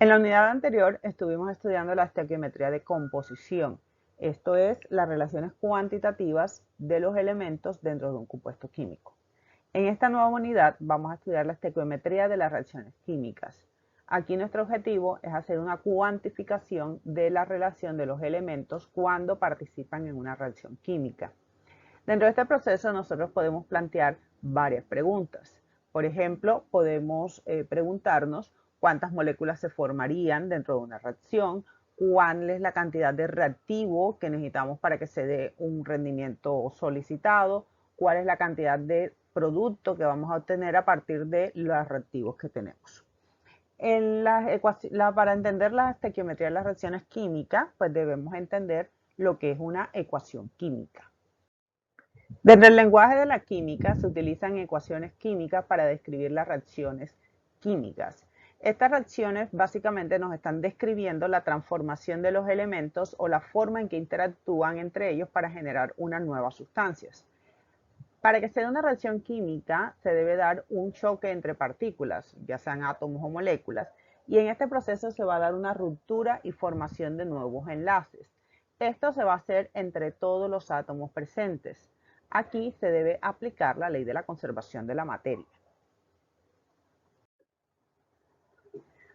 En la unidad anterior estuvimos estudiando la estequiometría de composición. Esto es las relaciones cuantitativas de los elementos dentro de un compuesto químico. En esta nueva unidad vamos a estudiar la estequiometría de las reacciones químicas. Aquí nuestro objetivo es hacer una cuantificación de la relación de los elementos cuando participan en una reacción química. Dentro de este proceso nosotros podemos plantear varias preguntas. Por ejemplo, podemos preguntarnos cuántas moléculas se formarían dentro de una reacción, cuál es la cantidad de reactivo que necesitamos para que se dé un rendimiento solicitado, cuál es la cantidad de producto que vamos a obtener a partir de los reactivos que tenemos. Para entender la estequiometría de las reacciones químicas, pues debemos entender lo que es una ecuación química. Dentro del lenguaje de la química se utilizan ecuaciones químicas para describir las reacciones químicas. Estas reacciones básicamente nos están describiendo la transformación de los elementos o la forma en que interactúan entre ellos para generar unas nuevas sustancias. Para que se dé una reacción química se debe dar un choque entre partículas, ya sean átomos o moléculas, y en este proceso se va a dar una ruptura y formación de nuevos enlaces. Esto se va a hacer entre todos los átomos presentes. Aquí se debe aplicar la ley de la conservación de la materia.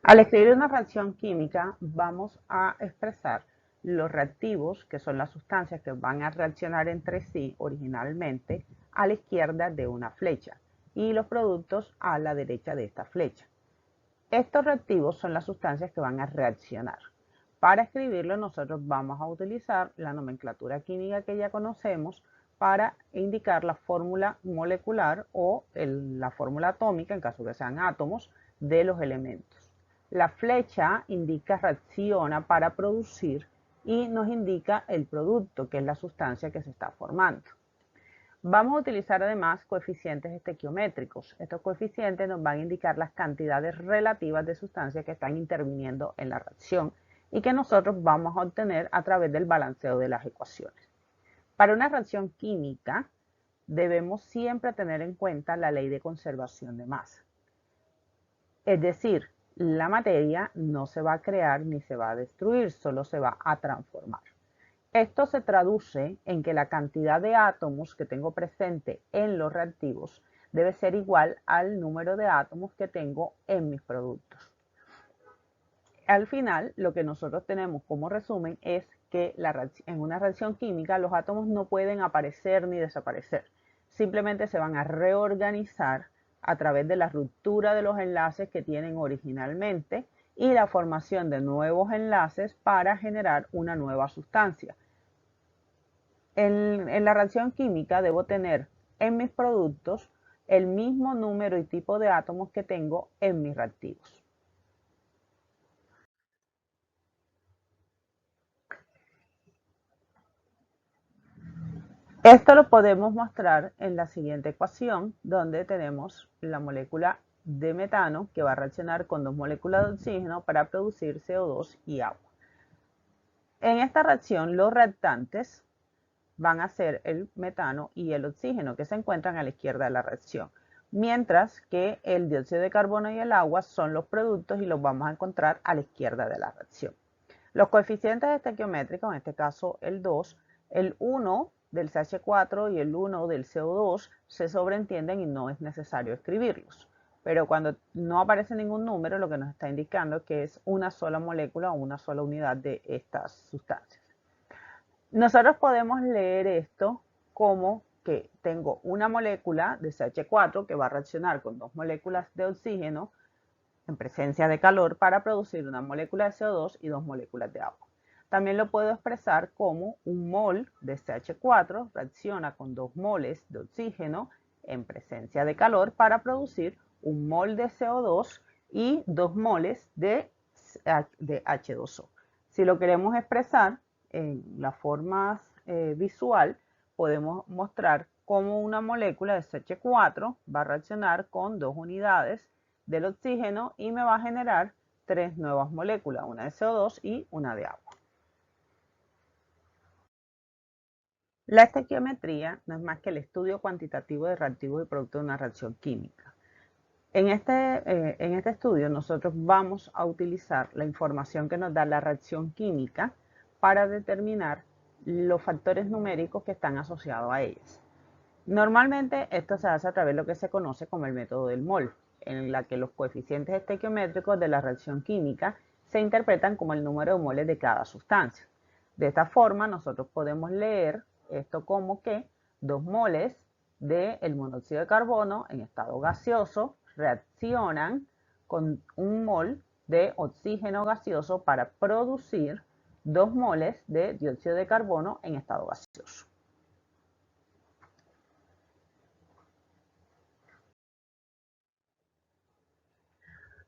Al escribir una reacción química vamos a expresar los reactivos, que son las sustancias que van a reaccionar entre sí originalmente, a la izquierda de una flecha y los productos a la derecha de esta flecha. Estos reactivos son las sustancias que van a reaccionar. Para escribirlo nosotros vamos a utilizar la nomenclatura química que ya conocemos para indicar la fórmula molecular o la fórmula atómica, en caso que sean átomos, de los elementos. La flecha indica reacciona para producir y nos indica el producto, que es la sustancia que se está formando. Vamos a utilizar además coeficientes estequiométricos. Estos coeficientes nos van a indicar las cantidades relativas de sustancias que están interviniendo en la reacción y que nosotros vamos a obtener a través del balanceo de las ecuaciones. Para una reacción química debemos siempre tener en cuenta la ley de conservación de masa. Es decir, la materia no se va a crear ni se va a destruir, solo se va a transformar. Esto se traduce en que la cantidad de átomos que tengo presente en los reactivos debe ser igual al número de átomos que tengo en mis productos. Al final, lo que nosotros tenemos como resumen es que en una reacción química los átomos no pueden aparecer ni desaparecer. Simplemente se van a reorganizar a través de la ruptura de los enlaces que tienen originalmente y la formación de nuevos enlaces para generar una nueva sustancia. En la reacción química debo tener en mis productos el mismo número y tipo de átomos que tengo en mis reactivos. Esto lo podemos mostrar en la siguiente ecuación, donde tenemos la molécula de metano que va a reaccionar con dos moléculas de oxígeno para producir CO2 y agua. En esta reacción los reactantes van a ser el metano y el oxígeno que se encuentran a la izquierda de la reacción, mientras que el dióxido de carbono y el agua son los productos y los vamos a encontrar a la izquierda de la reacción. Los coeficientes estequiométricos, en este caso el 2, el 1 del CH4 y el 1 del CO2 se sobreentienden y no es necesario escribirlos. Pero cuando no aparece ningún número, lo que nos está indicando es que es una sola molécula o una sola unidad de estas sustancias. Nosotros podemos leer esto como que tengo una molécula de CH4 que va a reaccionar con dos moléculas de oxígeno en presencia de calor para producir una molécula de CO2 y dos moléculas de agua. También lo puedo expresar como un mol de CH4 reacciona con 2 moles de oxígeno en presencia de calor para producir un mol de CO2 y 2 moles de H2O. Si lo queremos expresar en la forma visual, podemos mostrar cómo una molécula de CH4 va a reaccionar con 2 unidades del oxígeno y me va a generar 3 nuevas moléculas, una de CO2 y una de agua. La estequiometría no es más que el estudio cuantitativo de reactivos y productos de una reacción química. En este estudio nosotros vamos a utilizar la información que nos da la reacción química para determinar los factores numéricos que están asociados a ellas. Normalmente esto se hace a través de lo que se conoce como el método del mol, en la que los coeficientes estequiométricos de la reacción química se interpretan como el número de moles de cada sustancia. De esta forma nosotros podemos leer esto como que 2 moles del monóxido de carbono en estado gaseoso reaccionan con 1 mol de oxígeno gaseoso para producir 2 moles de dióxido de carbono en estado gaseoso.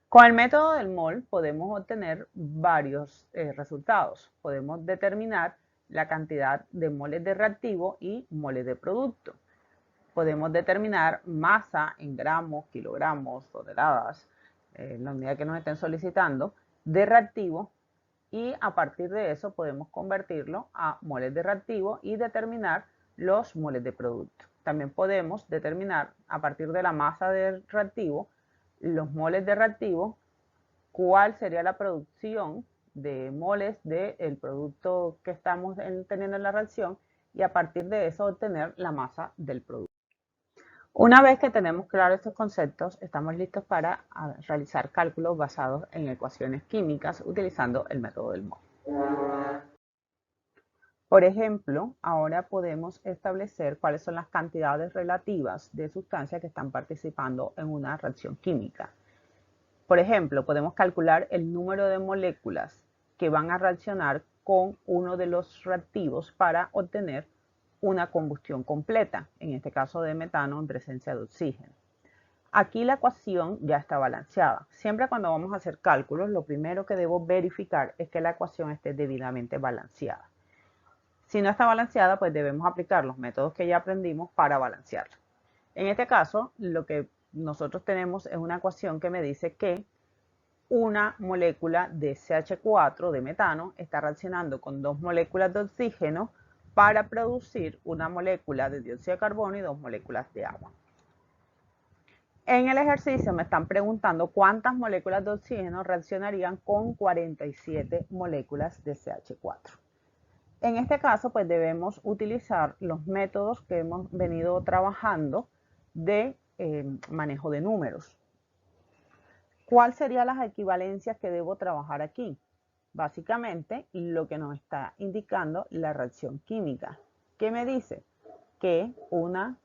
Con el método del mol podemos obtener varios resultados. Podemos determinar la cantidad de moles de reactivo y moles de producto. Podemos determinar masa en gramos, kilogramos, toneladas, la unidad que nos estén solicitando, de reactivo, y a partir de eso podemos convertirlo a moles de reactivo y determinar los moles de producto. También podemos determinar a partir de la masa de reactivo, los moles de reactivo, cuál sería la producción de moles del producto que estamos teniendo en la reacción, y a partir de eso obtener la masa del producto. Una vez que tenemos claros estos conceptos, estamos listos para realizar cálculos basados en ecuaciones químicas utilizando el método del mol. Por ejemplo, ahora podemos establecer cuáles son las cantidades relativas de sustancias que están participando en una reacción química. Por ejemplo, podemos calcular el número de moléculas que van a reaccionar con uno de los reactivos para obtener una combustión completa, en este caso de metano en presencia de oxígeno. Aquí la ecuación ya está balanceada. Siempre cuando vamos a hacer cálculos, lo primero que debo verificar es que la ecuación esté debidamente balanceada. Si no está balanceada, pues debemos aplicar los métodos que ya aprendimos para balancearla. En este caso, lo que nosotros tenemos es una ecuación que me dice que una molécula de CH4 de metano está reaccionando con 2 moléculas de oxígeno para producir una molécula de dióxido de carbono y 2 moléculas de agua. En el ejercicio me están preguntando cuántas moléculas de oxígeno reaccionarían con 47 moléculas de CH4. En este caso, pues debemos utilizar los métodos que hemos venido trabajando de manejo de números. ¿Cuáles serían las equivalencias que debo trabajar aquí? Básicamente, lo que nos está indicando la reacción química. ¿Qué me dice? Que una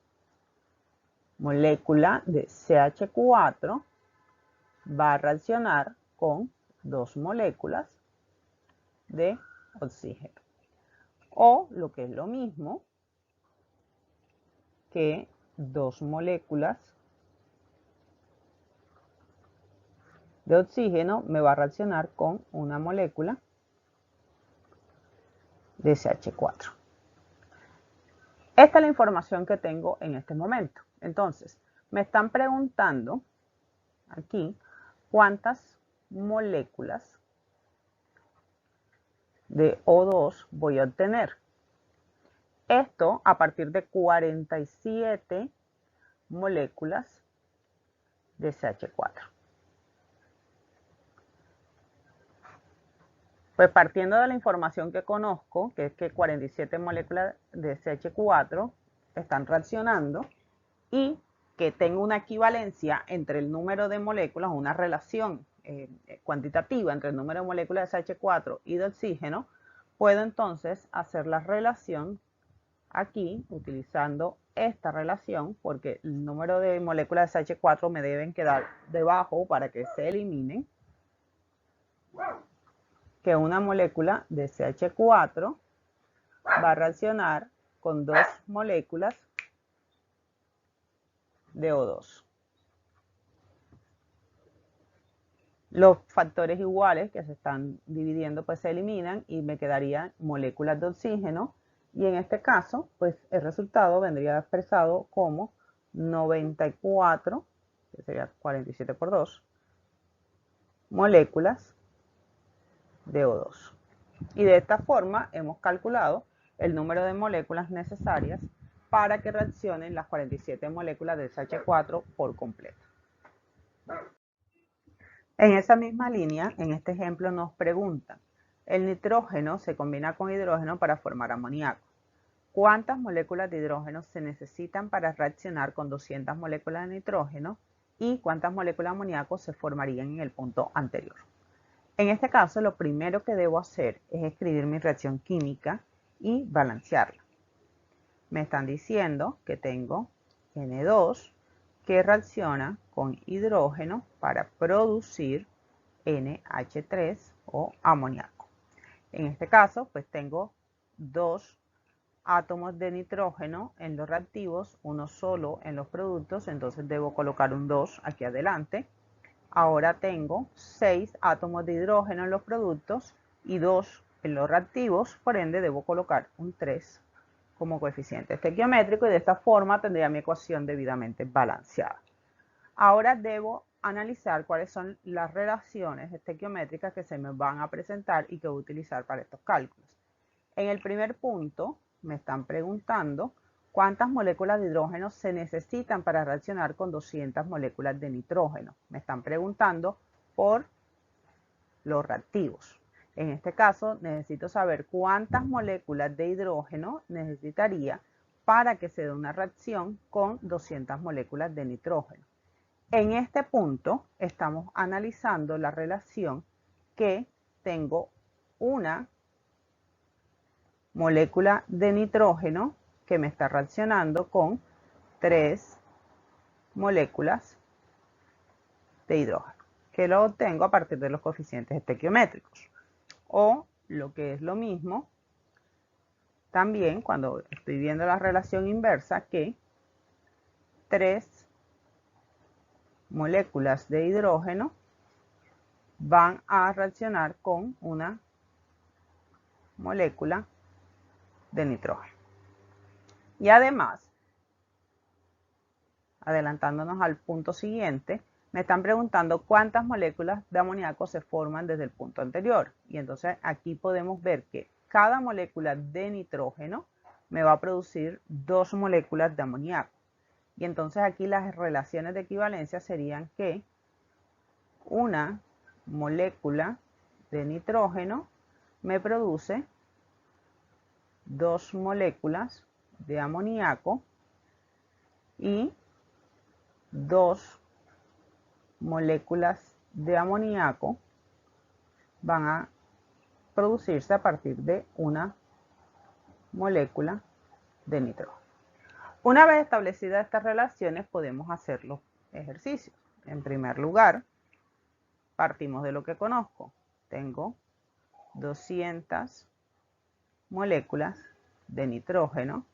molécula de CH4 va a reaccionar con 2 moléculas de oxígeno. O, lo que es lo mismo, que 2 moléculas de oxígeno me va a reaccionar con una molécula de CH4. Esta es la información que tengo en este momento. Entonces, me están preguntando aquí cuántas moléculas de O2 voy a obtener. Esto a partir de 47 moléculas de CH4. Pues partiendo de la información que conozco, que es que 47 moléculas de CH4 están reaccionando y que tengo una equivalencia entre el número de moléculas, una relación cuantitativa entre el número de moléculas de CH4 y de oxígeno, puedo entonces hacer la relación aquí utilizando esta relación, porque el número de moléculas de CH4 me deben quedar debajo para que se eliminen, que una molécula de CH4 va a reaccionar con 2 moléculas de O2. Los factores iguales que se están dividiendo pues se eliminan y me quedarían moléculas de oxígeno, y en este caso pues el resultado vendría expresado como 94, que sería 47 por 2, moléculas de O2. Y de esta forma hemos calculado el número de moléculas necesarias para que reaccionen las 47 moléculas de CH4 por completo. En esa misma línea, en este ejemplo nos preguntan, el nitrógeno se combina con hidrógeno para formar amoníaco. ¿Cuántas moléculas de hidrógeno se necesitan para reaccionar con 200 moléculas de nitrógeno? ¿Y cuántas moléculas de amoníaco se formarían en el punto anterior? En este caso, lo primero que debo hacer es escribir mi reacción química y balancearla. Me están diciendo que tengo N2 que reacciona con hidrógeno para producir NH3 o amoníaco. En este caso, pues tengo dos átomos de nitrógeno en los reactivos, uno solo en los productos, entonces debo colocar un 2 aquí adelante. Ahora tengo 6 átomos de hidrógeno en los productos y 2 en los reactivos, por ende debo colocar un 3 como coeficiente estequiométrico y de esta forma tendría mi ecuación debidamente balanceada. Ahora debo analizar cuáles son las relaciones estequiométricas que se me van a presentar y que voy a utilizar para estos cálculos. En el primer punto me están preguntando cuántas moléculas de hidrógeno se necesitan para reaccionar con 200 moléculas de nitrógeno. Me están preguntando por los reactivos. En este caso necesito saber cuántas moléculas de hidrógeno necesitaría para que se dé una reacción con 200 moléculas de nitrógeno. En este punto estamos analizando la relación que tengo una molécula de nitrógeno que me está reaccionando con 3 moléculas de hidrógeno, que lo obtengo a partir de los coeficientes estequiométricos. O lo que es lo mismo, también cuando estoy viendo la relación inversa, que 3 moléculas de hidrógeno van a reaccionar con una molécula de nitrógeno. Y además, adelantándonos al punto siguiente, me están preguntando cuántas moléculas de amoníaco se forman desde el punto anterior. Y entonces aquí podemos ver que cada molécula de nitrógeno me va a producir 2 moléculas de amoníaco. Y entonces aquí las relaciones de equivalencia serían que una molécula de nitrógeno me produce 2 moléculas de amoníaco y 2 moléculas de amoníaco van a producirse a partir de una molécula de nitrógeno. Una vez establecidas estas relaciones, podemos hacer los ejercicios. En primer lugar, partimos de lo que conozco. Tengo 200 moléculas de nitrógeno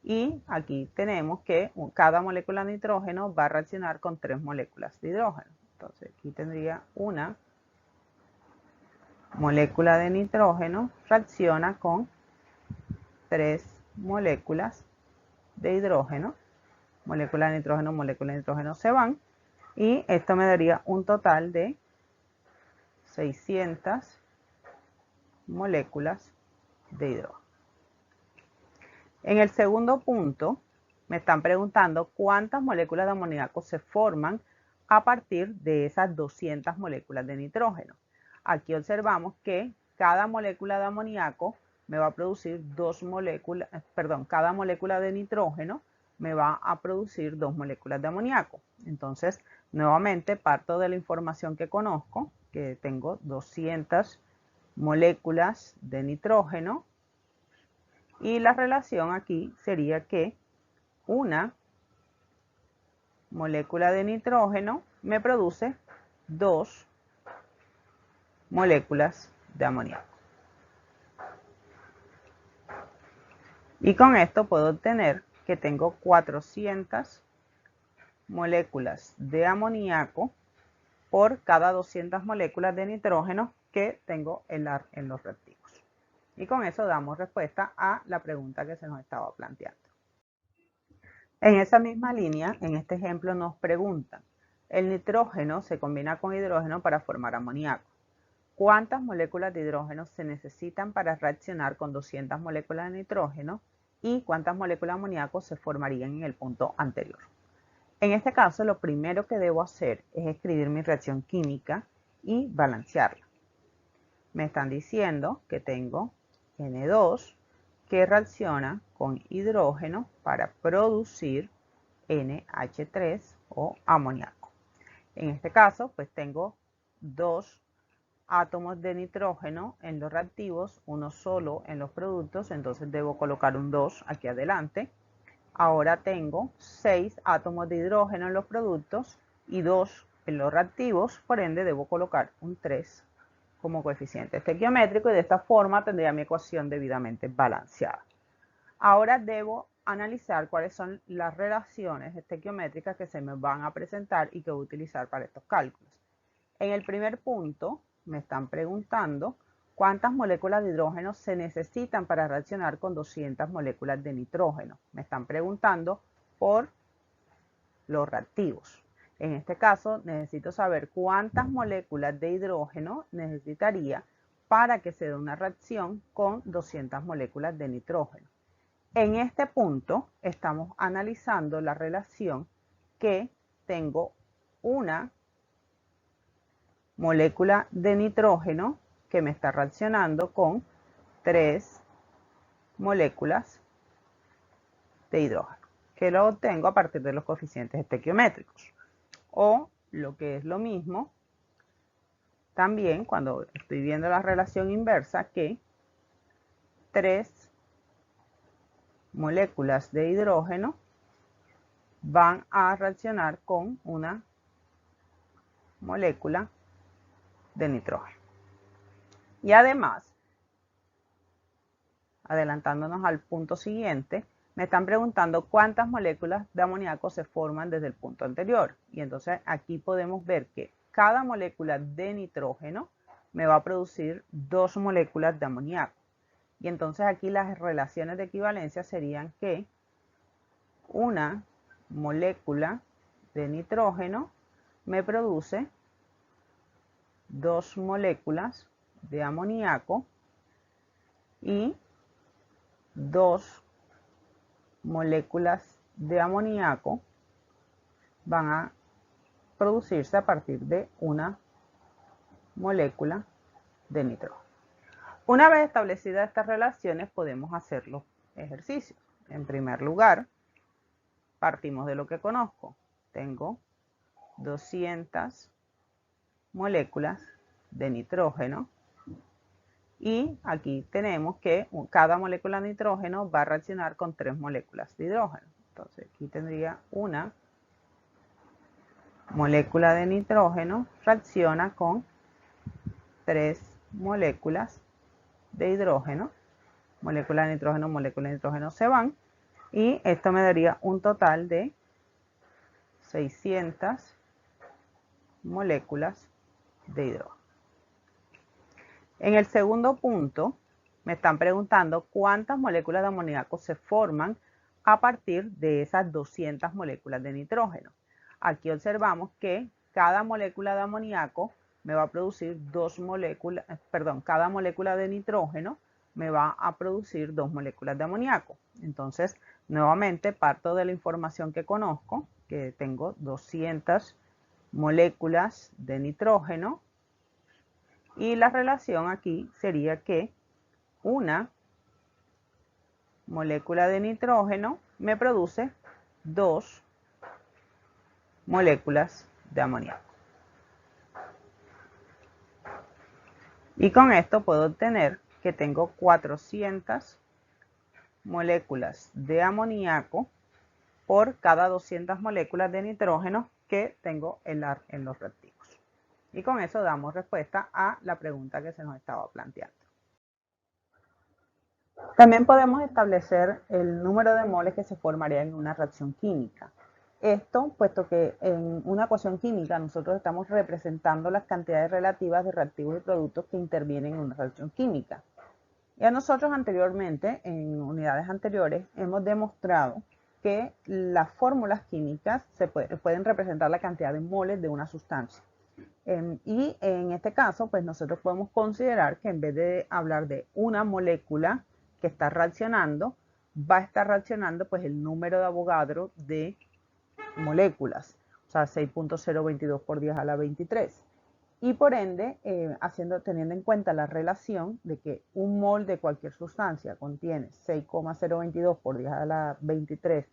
y aquí tenemos que cada molécula de nitrógeno va a reaccionar con 3 moléculas de hidrógeno. Entonces aquí tendría una molécula de nitrógeno reacciona con 3 moléculas de hidrógeno. Molécula de nitrógeno se van y esto me daría un total de 600 moléculas de hidrógeno. En el segundo punto me están preguntando cuántas moléculas de amoníaco se forman a partir de esas 200 moléculas de nitrógeno. Aquí observamos que cada molécula de amoníaco me va a producir cada molécula de nitrógeno me va a producir 2 moléculas de amoníaco. Entonces, nuevamente parto de la información que conozco, que tengo 200 moléculas de nitrógeno y la relación aquí sería que una molécula de nitrógeno me produce 2 moléculas de amoníaco. Y con esto puedo obtener que tengo 400 moléculas de amoníaco por cada 200 moléculas de nitrógeno que tengo en los reactivos. Y con eso damos respuesta a la pregunta que se nos estaba planteando. En esa misma línea, en este ejemplo nos preguntan, el nitrógeno se combina con hidrógeno para formar amoníaco. ¿Cuántas moléculas de hidrógeno se necesitan para reaccionar con 200 moléculas de nitrógeno? ¿Y cuántas moléculas de amoníaco se formarían en el punto anterior? En este caso, lo primero que debo hacer es escribir mi reacción química y balancearla. Me están diciendo que tengo N2 que reacciona con hidrógeno para producir NH3 o amoníaco. En este caso, pues tengo dos átomos de nitrógeno en los reactivos, uno solo en los productos, entonces debo colocar un 2 aquí adelante. Ahora tengo 6 átomos de hidrógeno en los productos y 2 en los reactivos, por ende debo colocar un 3 como coeficiente estequiométrico y de esta forma tendría mi ecuación debidamente balanceada. Ahora debo analizar cuáles son las relaciones estequiométricas que se me van a presentar y que voy a utilizar para estos cálculos. En el primer punto me están preguntando cuántas moléculas de hidrógeno se necesitan para reaccionar con 200 moléculas de nitrógeno. Me están preguntando por los reactivos. En este caso necesito saber cuántas moléculas de hidrógeno necesitaría para que se dé una reacción con 200 moléculas de nitrógeno. En este punto estamos analizando la relación que tengo una molécula de nitrógeno que me está reaccionando con 3 moléculas de hidrógeno, que lo obtengo a partir de los coeficientes estequiométricos. O lo que es lo mismo, también cuando estoy viendo la relación inversa, que 3 moléculas de hidrógeno van a reaccionar con una molécula de nitrógeno. Y además, adelantándonos al punto siguiente, me están preguntando cuántas moléculas de amoníaco se forman desde el punto anterior. Y entonces aquí podemos ver que cada molécula de nitrógeno me va a producir 2 moléculas de amoníaco. Y entonces aquí las relaciones de equivalencia serían que una molécula de nitrógeno me produce 2 moléculas de amoníaco y 2 moléculas de amoníaco van a producirse a partir de una molécula de nitrógeno. Una vez establecidas estas relaciones podemos hacer los ejercicios. En primer lugar, partimos de lo que conozco. Tengo 200 moléculas de nitrógeno y aquí tenemos que cada molécula de nitrógeno va a reaccionar con 3 moléculas de hidrógeno. Entonces aquí tendría una molécula de nitrógeno reacciona con 3 moléculas de hidrógeno. Molécula de nitrógeno se van y esto me daría un total de 600 moléculas de hidrógeno. En el segundo punto me están preguntando cuántas moléculas de amoníaco se forman a partir de esas 200 moléculas de nitrógeno. Aquí observamos que cada molécula de amoníaco me va a producir cada molécula de nitrógeno me va a producir 2 moléculas de amoníaco. Entonces, nuevamente parto de la información que conozco, que tengo 200 moléculas de nitrógeno y la relación aquí sería que una molécula de nitrógeno me produce 2 moléculas de amoníaco. Y con esto puedo obtener que tengo 400 moléculas de amoníaco por cada 200 moléculas de nitrógeno que tengo en los reactivos. Y con eso damos respuesta a la pregunta que se nos estaba planteando. También podemos establecer el número de moles que se formaría en una reacción química. Esto, puesto que en una ecuación química nosotros estamos representando las cantidades relativas de reactivos y productos que intervienen en una reacción química. Y a nosotros anteriormente, en unidades anteriores, hemos demostrado que las fórmulas químicas pueden representar la cantidad de moles de una sustancia. Y en este caso, pues nosotros podemos considerar que en vez de hablar de una molécula que está reaccionando, va a estar reaccionando pues el número de Avogadro de moléculas, o sea, 6.022 por 10 a la 23. Y por ende, teniendo en cuenta la relación de que un mol de cualquier sustancia contiene 6,022 por 10 a la 23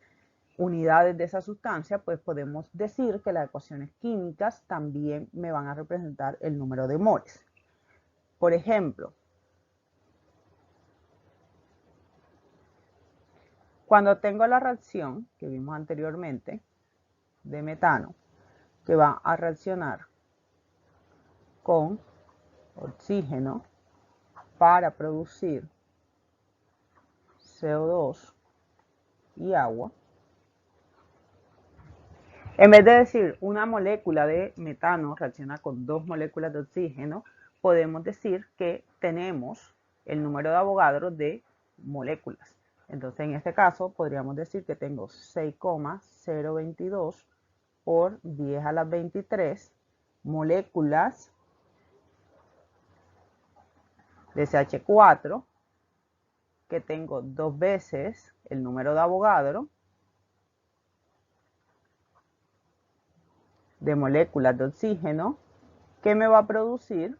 unidades de esa sustancia, pues podemos decir que las ecuaciones químicas también me van a representar el número de moles. Por ejemplo, cuando tengo la reacción que vimos anteriormente de metano, que va a reaccionar con oxígeno para producir CO2 y agua, en vez de decir una molécula de metano reacciona con 2 moléculas de oxígeno, podemos decir que tenemos el número de Avogadro de moléculas. Entonces, en este caso, podríamos decir que tengo 6,022 por 10 a la 23 moléculas de CH4, que tengo 2 veces el número de Avogadro de moléculas de oxígeno, que me va a producir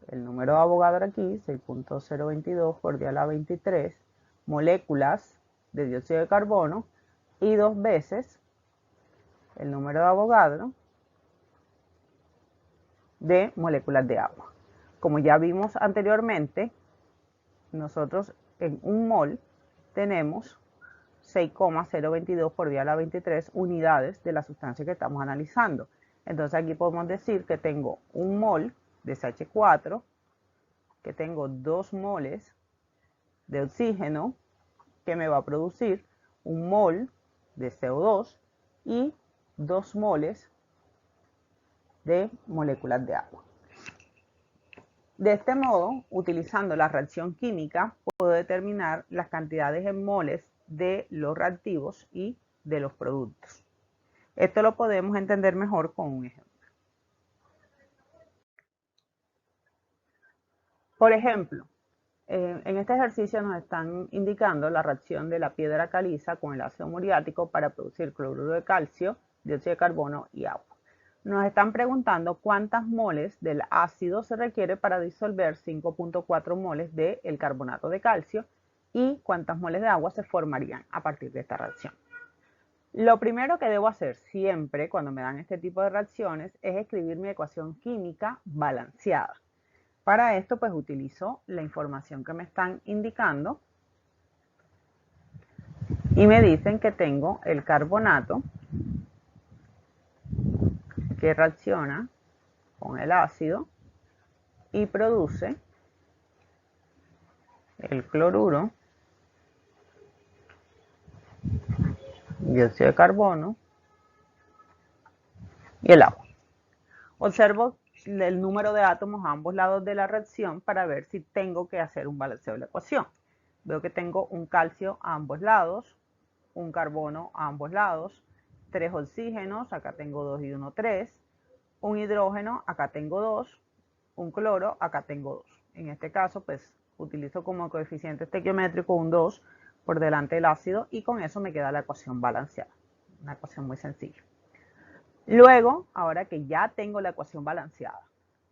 el número de Avogadro aquí, 6.022 por 10 a la 23 moléculas de dióxido de carbono, y 2 veces el número de Avogadro de moléculas de agua. Como ya vimos anteriormente, nosotros en un mol tenemos 6,022 por 10 a la 23 unidades de la sustancia que estamos analizando. Entonces aquí podemos decir que tengo un mol de CH4, que tengo 2 moles de oxígeno, que me va a producir un mol de CO2 y 2 moles de moléculas de agua. De este modo, utilizando la reacción química, puedo determinar las cantidades en moles de los reactivos y de los productos. Esto lo podemos entender mejor con un ejemplo. Por ejemplo, en este ejercicio nos están indicando la reacción de la piedra caliza con el ácido muriático para producir cloruro de calcio, dióxido de carbono y agua. Nos están preguntando cuántas moles del ácido se requiere para disolver 5.4 moles del carbonato de calcio y cuántas moles de agua se formarían a partir de esta reacción. Lo primero que debo hacer siempre cuando me dan este tipo de reacciones es escribir mi ecuación química balanceada. Para esto, pues utilizo la información que me están indicando y me dicen que tengo el carbonato que reacciona con el ácido y produce el cloruro, dióxido de carbono y el agua. Observo el número de átomos a ambos lados de la reacción para ver si tengo que hacer un balanceo de la ecuación. Veo que tengo un calcio a ambos lados, un carbono a ambos lados, 3 oxígenos, acá tengo 2 y 1, 3, un hidrógeno, acá tengo 2, un cloro, acá tengo 2. En este caso, pues utilizo como coeficiente estequiométrico un 2 por delante del ácido y con eso me queda la ecuación balanceada. Una ecuación muy sencilla. Luego, ahora que ya tengo la ecuación balanceada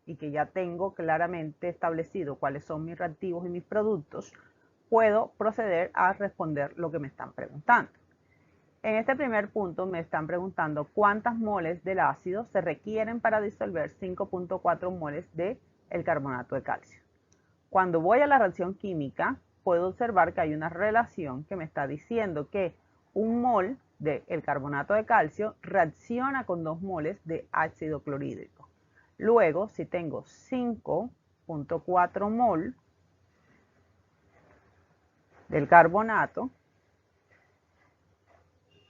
y que ya tengo claramente establecido cuáles son mis reactivos y mis productos, puedo proceder a responder lo que me están preguntando. En este primer punto me están preguntando cuántas moles del ácido se requieren para disolver 5.4 moles del carbonato de calcio. Cuando voy a la reacción química, puedo observar que hay una relación que me está diciendo que un mol del carbonato de calcio reacciona con 2 moles de ácido clorhídrico. Luego, si tengo 5.4 mol del carbonato,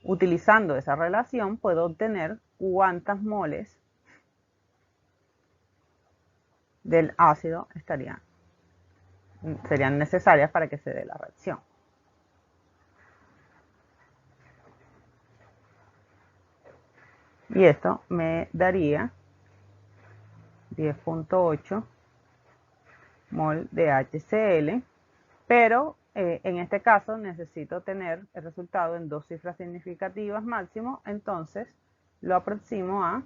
utilizando esa relación puedo obtener cuántas moles del ácido serían necesarias para que se dé la reacción. Y esto me daría 10.8 mol de HCl, pero en este caso necesito tener el resultado en 2 cifras significativas máximo, entonces lo aproximo a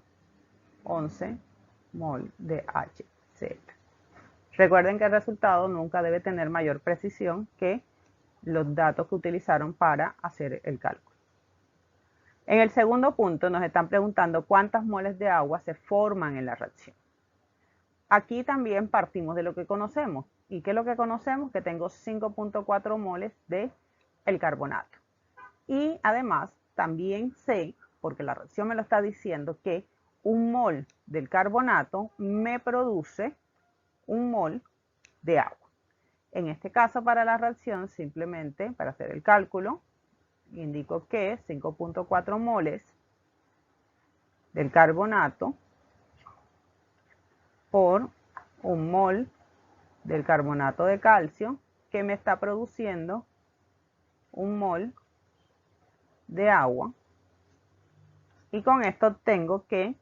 11 mol de HCl. Recuerden que el resultado nunca debe tener mayor precisión que los datos que utilizaron para hacer el cálculo. En el segundo punto nos están preguntando cuántas moles de agua se forman en la reacción. Aquí también partimos de lo que conocemos. ¿Y qué es lo que conocemos? Que tengo 5.4 moles de el carbonato. Y además también sé, porque la reacción me lo está diciendo, que un mol del carbonato me produce un mol de agua. En este caso, para la reacción, simplemente para hacer el cálculo, indico que 5.4 moles del carbonato por un mol del carbonato de calcio, que me está produciendo un mol de agua. Y con esto tengo que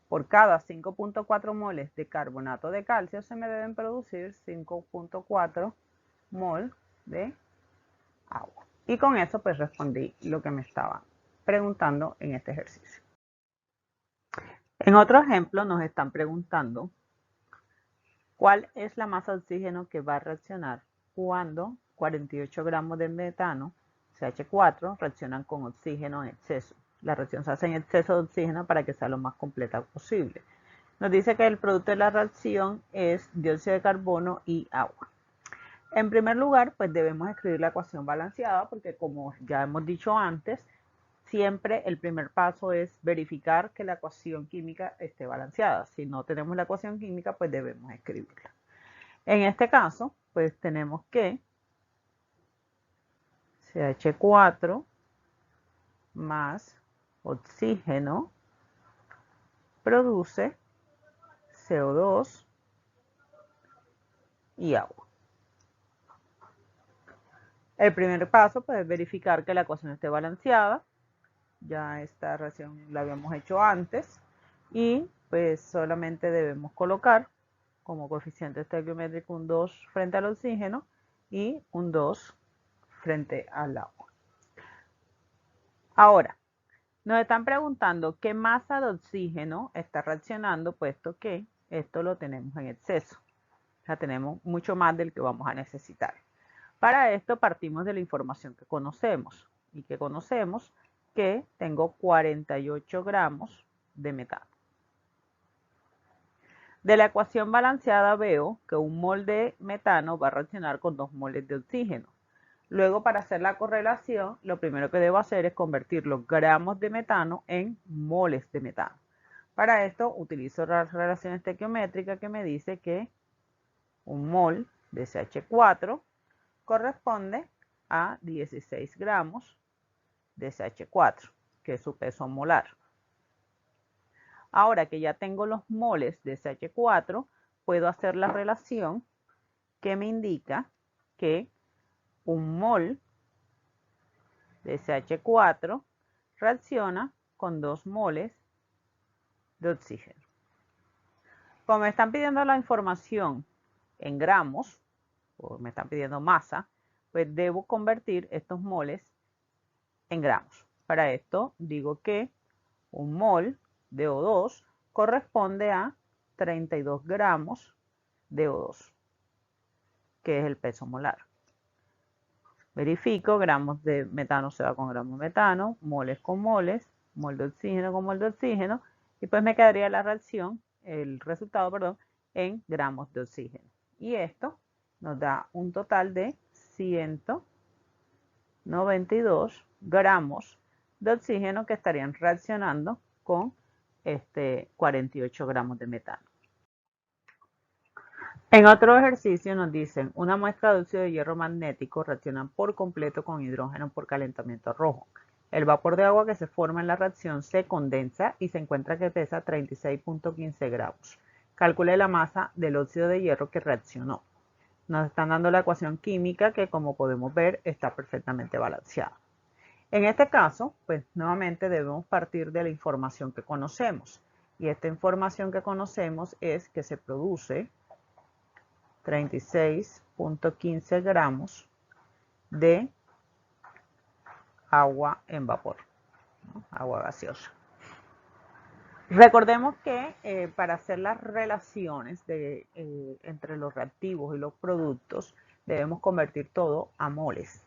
por cada 5.4 moles de carbonato de calcio se me deben producir 5.4 mol de agua. Y con eso pues respondí lo que me estaban preguntando en este ejercicio. En otro ejemplo nos están preguntando cuál es la masa de oxígeno que va a reaccionar cuando 48 gramos de metano, CH4, reaccionan con oxígeno en exceso. La reacción se hace en exceso de oxígeno para que sea lo más completa posible. Nos dice que el producto de la reacción es dióxido de carbono y agua. En primer lugar, pues debemos escribir la ecuación balanceada porque, como ya hemos dicho antes, siempre el primer paso es verificar que la ecuación química esté balanceada. Si no tenemos la ecuación química, pues debemos escribirla. En este caso, pues tenemos que CH4 más oxígeno produce CO2 y agua. El primer paso pues, es verificar que la ecuación esté balanceada. Ya esta reacción la habíamos hecho antes. Y pues solamente debemos colocar como coeficiente estequiométrico un 2 frente al oxígeno y un 2 frente al agua. Ahora, nos están preguntando qué masa de oxígeno está reaccionando, puesto que esto lo tenemos en exceso. O sea, tenemos mucho más del que vamos a necesitar. Para esto partimos de la información que conocemos. Y que conocemos que tengo 48 gramos de metano. De la ecuación balanceada veo que un mol de metano va a reaccionar con 2 moles de oxígeno. Luego, para hacer la correlación, lo primero que debo hacer es convertir los gramos de metano en moles de metano. Para esto utilizo la relación estequiométrica que me dice que un mol de CH4 corresponde a 16 gramos de CH4, que es su peso molar. Ahora que ya tengo los moles de CH4, puedo hacer la relación que me indica que un mol de CH4 reacciona con 2 moles de oxígeno. Como me están pidiendo la información en gramos, o me están pidiendo masa, pues debo convertir estos moles en gramos. Para esto digo que un mol de O2 corresponde a 32 gramos de O2, que es el peso molar. Verifico, gramos de metano se va con gramos de metano, moles con moles, mol de oxígeno con mol de oxígeno, y pues me quedaría la reacción, el resultado, perdón, en gramos de oxígeno. Y esto nos da un total de 192 gramos de oxígeno que estarían reaccionando con 48 gramos de metano. En otro ejercicio nos dicen, una muestra de óxido de hierro magnético reacciona por completo con hidrógeno por calentamiento rojo. El vapor de agua que se forma en la reacción se condensa y se encuentra que pesa 36.15 gramos. Calcule la masa del óxido de hierro que reaccionó. Nos están dando la ecuación química que, como podemos ver, está perfectamente balanceada. En este caso, pues nuevamente debemos partir de la información que conocemos. Y esta información que conocemos es que se produce 36.15 gramos de agua en vapor, ¿no? Agua gaseosa. Recordemos que para hacer las relaciones entre los reactivos y los productos debemos convertir todo a moles.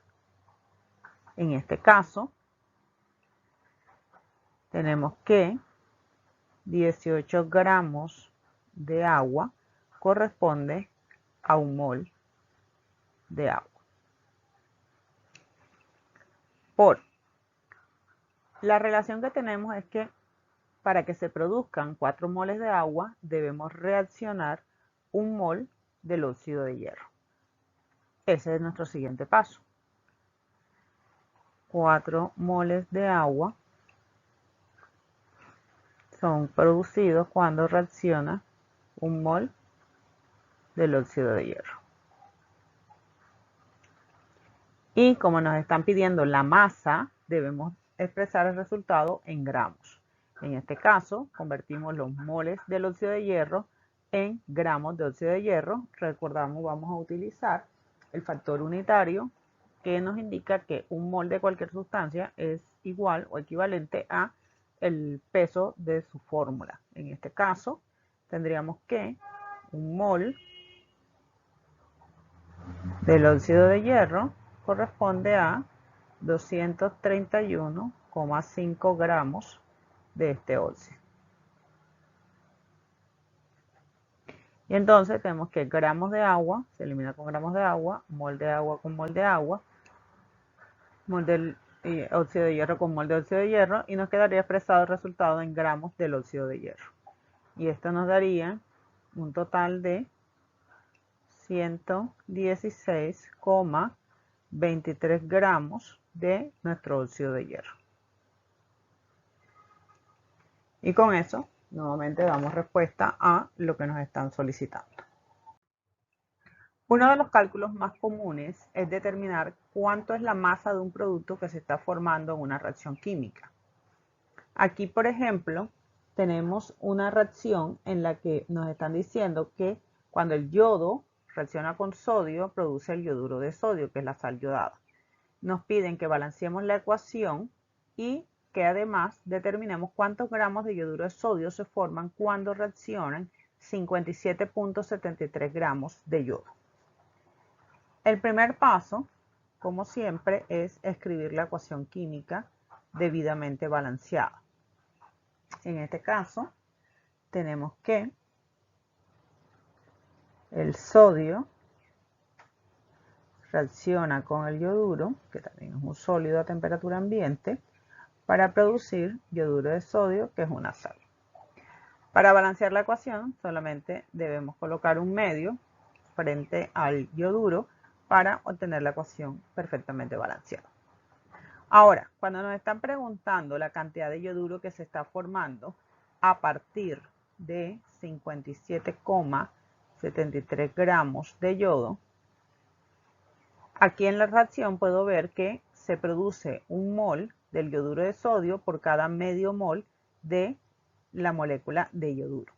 En este caso, tenemos que 18 gramos de agua corresponde a 1 mol de agua. Por la relación que tenemos es que para que se produzcan 4 moles de agua debemos reaccionar 1 mol del óxido de hierro. Ese es nuestro siguiente paso. 4 moles de agua son producidos cuando reacciona 1 mol del óxido de hierro. Y como nos están pidiendo la masa, debemos expresar el resultado en gramos. En este caso, convertimos los moles del óxido de hierro en gramos de óxido de hierro. Recordamos, vamos a utilizar el factor unitario que nos indica que 1 mol de cualquier sustancia es igual o equivalente a el peso de su fórmula. En este caso, tendríamos que 1 mol del óxido de hierro corresponde a 231,5 gramos de este óxido. Y entonces tenemos que gramos de agua se elimina con gramos de agua, mol de agua con mol de agua, mol del óxido de hierro con mol de óxido de hierro, y nos quedaría expresado el resultado en gramos del óxido de hierro. Y esto nos daría un total de 116,23 gramos de nuestro óxido de hierro. Y con eso, nuevamente damos respuesta a lo que nos están solicitando. Uno de los cálculos más comunes es determinar cuánto es la masa de un producto que se está formando en una reacción química. Aquí, por ejemplo, tenemos una reacción en la que nos están diciendo que cuando el yodo reacciona con sodio, produce el yoduro de sodio, que es la sal yodada. Nos piden que balanceemos la ecuación y que además determinemos cuántos gramos de yoduro de sodio se forman cuando reaccionan 57,73 gramos de yodo. El primer paso, como siempre, es escribir la ecuación química debidamente balanceada. En este caso, tenemos que el sodio reacciona con el yoduro, que también es un sólido a temperatura ambiente, para producir yoduro de sodio, que es una sal. Para balancear la ecuación, solamente debemos colocar un medio frente al yoduro para obtener la ecuación perfectamente balanceada. Ahora, cuando nos están preguntando la cantidad de yoduro que se está formando a partir de 57,73 gramos de yodo, aquí en la reacción puedo ver que se produce 1 mol del yoduro de sodio por cada medio mol de la molécula de yoduro.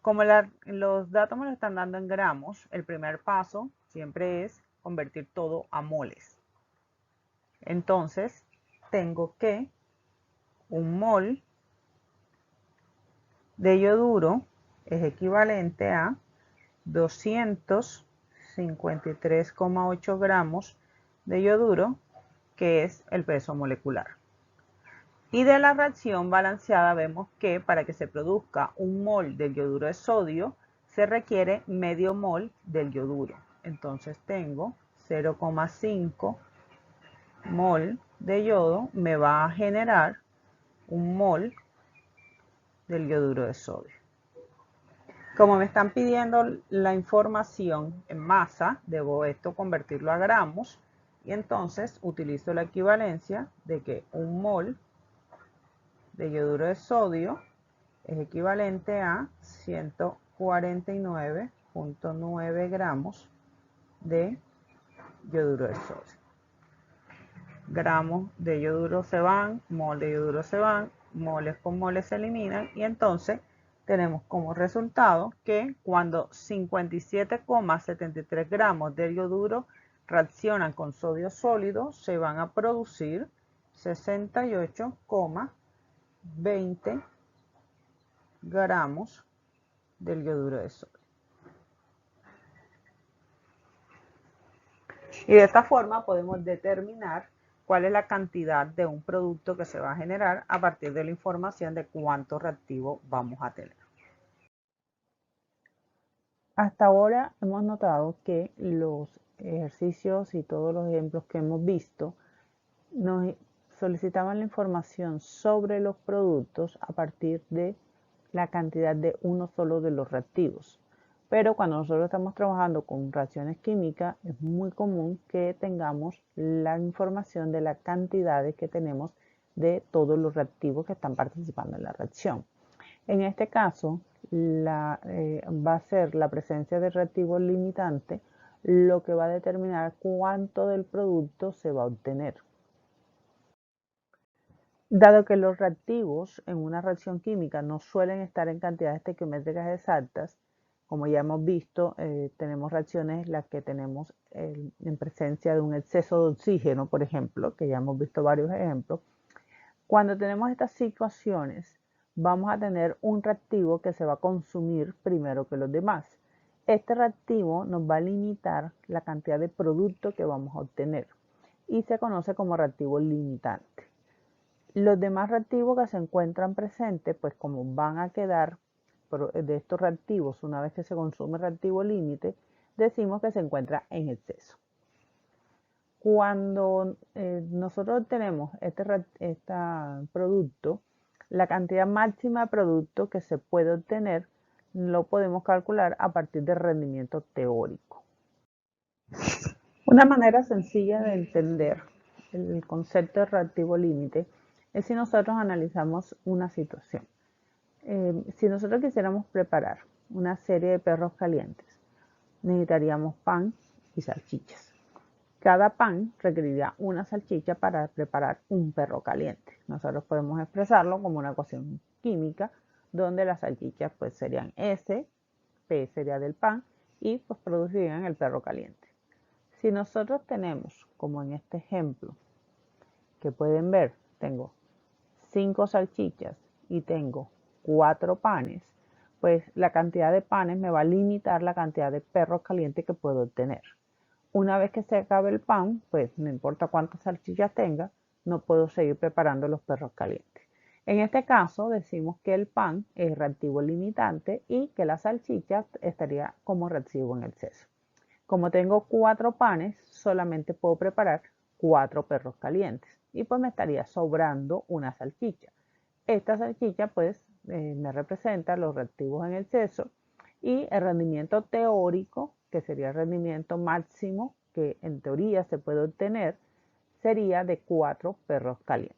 Como los datos me lo están dando en gramos, el primer paso siempre es convertir todo a moles. Entonces, tengo que 1 mol de yoduro es equivalente a 253,8 gramos de yoduro, que es el peso molecular. Y de la reacción balanceada vemos que para que se produzca 1 mol del yoduro de sodio se requiere medio mol del yoduro. Entonces tengo 0,5 mol de yodo me va a generar 1 mol del yoduro de sodio. Como me están pidiendo la información en masa, debo esto convertirlo a gramos y entonces utilizo la equivalencia de que 1 mol de yoduro de sodio es equivalente a 149,9 gramos de yoduro de sodio. Gramos de yoduro se van, mol de yoduro se van, moles con moles se eliminan y entonces tenemos como resultado que cuando 57,73 gramos del yoduro reaccionan con sodio sólido, se van a producir 68,20 gramos del yoduro de sodio. Y de esta forma podemos determinar cuál es la cantidad de un producto que se va a generar a partir de la información de cuánto reactivo vamos a tener. Hasta ahora hemos notado que los ejercicios y todos los ejemplos que hemos visto nos solicitaban la información sobre los productos a partir de la cantidad de uno solo de los reactivos. Pero cuando nosotros estamos trabajando con reacciones químicas, es muy común que tengamos la información de las cantidades que tenemos de todos los reactivos que están participando en la reacción. En este caso, va a ser la presencia de reactivos limitantes lo que va a determinar cuánto del producto se va a obtener. Dado que los reactivos en una reacción química no suelen estar en cantidades estequiométricas exactas, como ya hemos visto, tenemos reacciones en las que tenemos en presencia de un exceso de oxígeno, por ejemplo, que ya hemos visto varios ejemplos. Cuando tenemos estas situaciones, vamos a tener un reactivo que se va a consumir primero que los demás. Este reactivo nos va a limitar la cantidad de producto que vamos a obtener y se conoce como reactivo limitante. Los demás reactivos que se encuentran presentes, pues como van a quedar de estos reactivos, una vez que se consume el reactivo límite, decimos que se encuentra en exceso. Cuando nosotros obtenemos este producto, la cantidad máxima de producto que se puede obtener lo podemos calcular a partir del rendimiento teórico. Una manera sencilla de entender el concepto de reactivo límite es si nosotros analizamos una situación. Si nosotros quisiéramos preparar una serie de perros calientes, necesitaríamos pan y salchichas. Cada pan requeriría una salchicha para preparar un perro caliente. Nosotros podemos expresarlo como una ecuación química, donde las salchichas pues serían S, P sería del pan, y pues producirían el perro caliente. Si nosotros tenemos, como en este ejemplo, que pueden ver, tengo 5 salchichas y tengo 4 panes, pues la cantidad de panes me va a limitar la cantidad de perros calientes que puedo obtener. Una vez que se acabe el pan, pues no importa cuántas salchichas tenga, no puedo seguir preparando los perros calientes. En este caso decimos que el pan es reactivo limitante y que la salchicha estaría como reactivo en exceso. Como tengo 4 panes, solamente puedo preparar 4 perros calientes y pues me estaría sobrando una salchicha. Esta salchicha pues me representa los reactivos en exceso y el rendimiento teórico, que sería el rendimiento máximo que en teoría se puede obtener, sería de 4 perros calientes.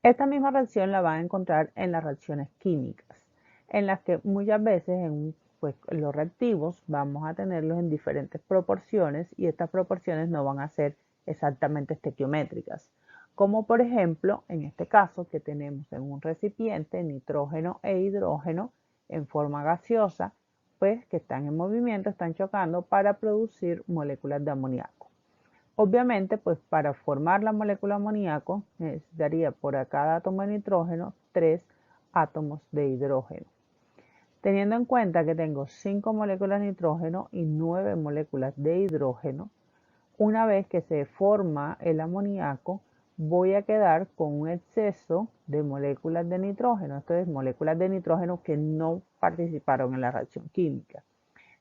Esta misma reacción la van a encontrar en las reacciones químicas, en las que muchas veces pues, los reactivos vamos a tenerlos en diferentes proporciones y estas proporciones no van a ser exactamente estequiométricas. Como por ejemplo, en este caso que tenemos en un recipiente nitrógeno e hidrógeno en forma gaseosa, pues que están en movimiento, están chocando para producir moléculas de amoníaco. Obviamente, pues para formar la molécula de amoníaco necesitaría por cada átomo de nitrógeno 3 átomos de hidrógeno. Teniendo en cuenta que tengo 5 moléculas de nitrógeno y 9 moléculas de hidrógeno, una vez que se forma el amoníaco, voy a quedar con un exceso de moléculas de nitrógeno. Esto es, moléculas de nitrógeno que no participaron en la reacción química.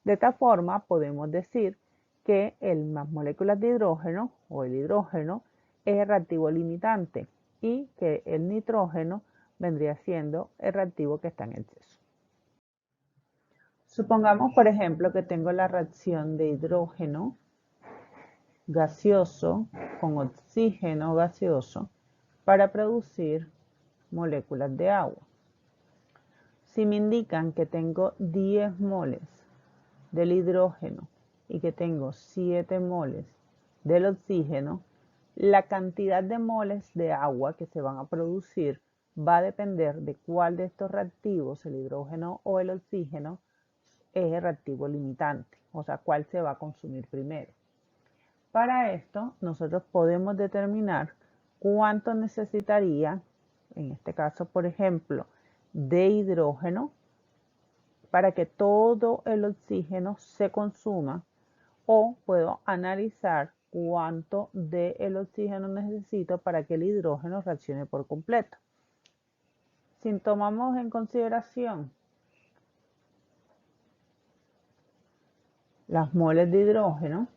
De esta forma, podemos decir que las moléculas de hidrógeno o el hidrógeno es el reactivo limitante y que el nitrógeno vendría siendo el reactivo que está en exceso. Supongamos, por ejemplo, que tengo la reacción de hidrógeno gaseoso con oxígeno gaseoso para producir moléculas de agua. Si me indican que tengo 10 moles del hidrógeno y que tengo 7 moles del oxígeno, la cantidad de moles de agua que se van a producir va a depender de cuál de estos reactivos, el hidrógeno o el oxígeno, es el reactivo limitante, o sea, cuál se va a consumir primero. Para esto, nosotros podemos determinar cuánto necesitaría, en este caso, por ejemplo, de hidrógeno para que todo el oxígeno se consuma, o puedo analizar cuánto del oxígeno necesito para que el hidrógeno reaccione por completo. Si tomamos en consideración las moles de hidrógeno,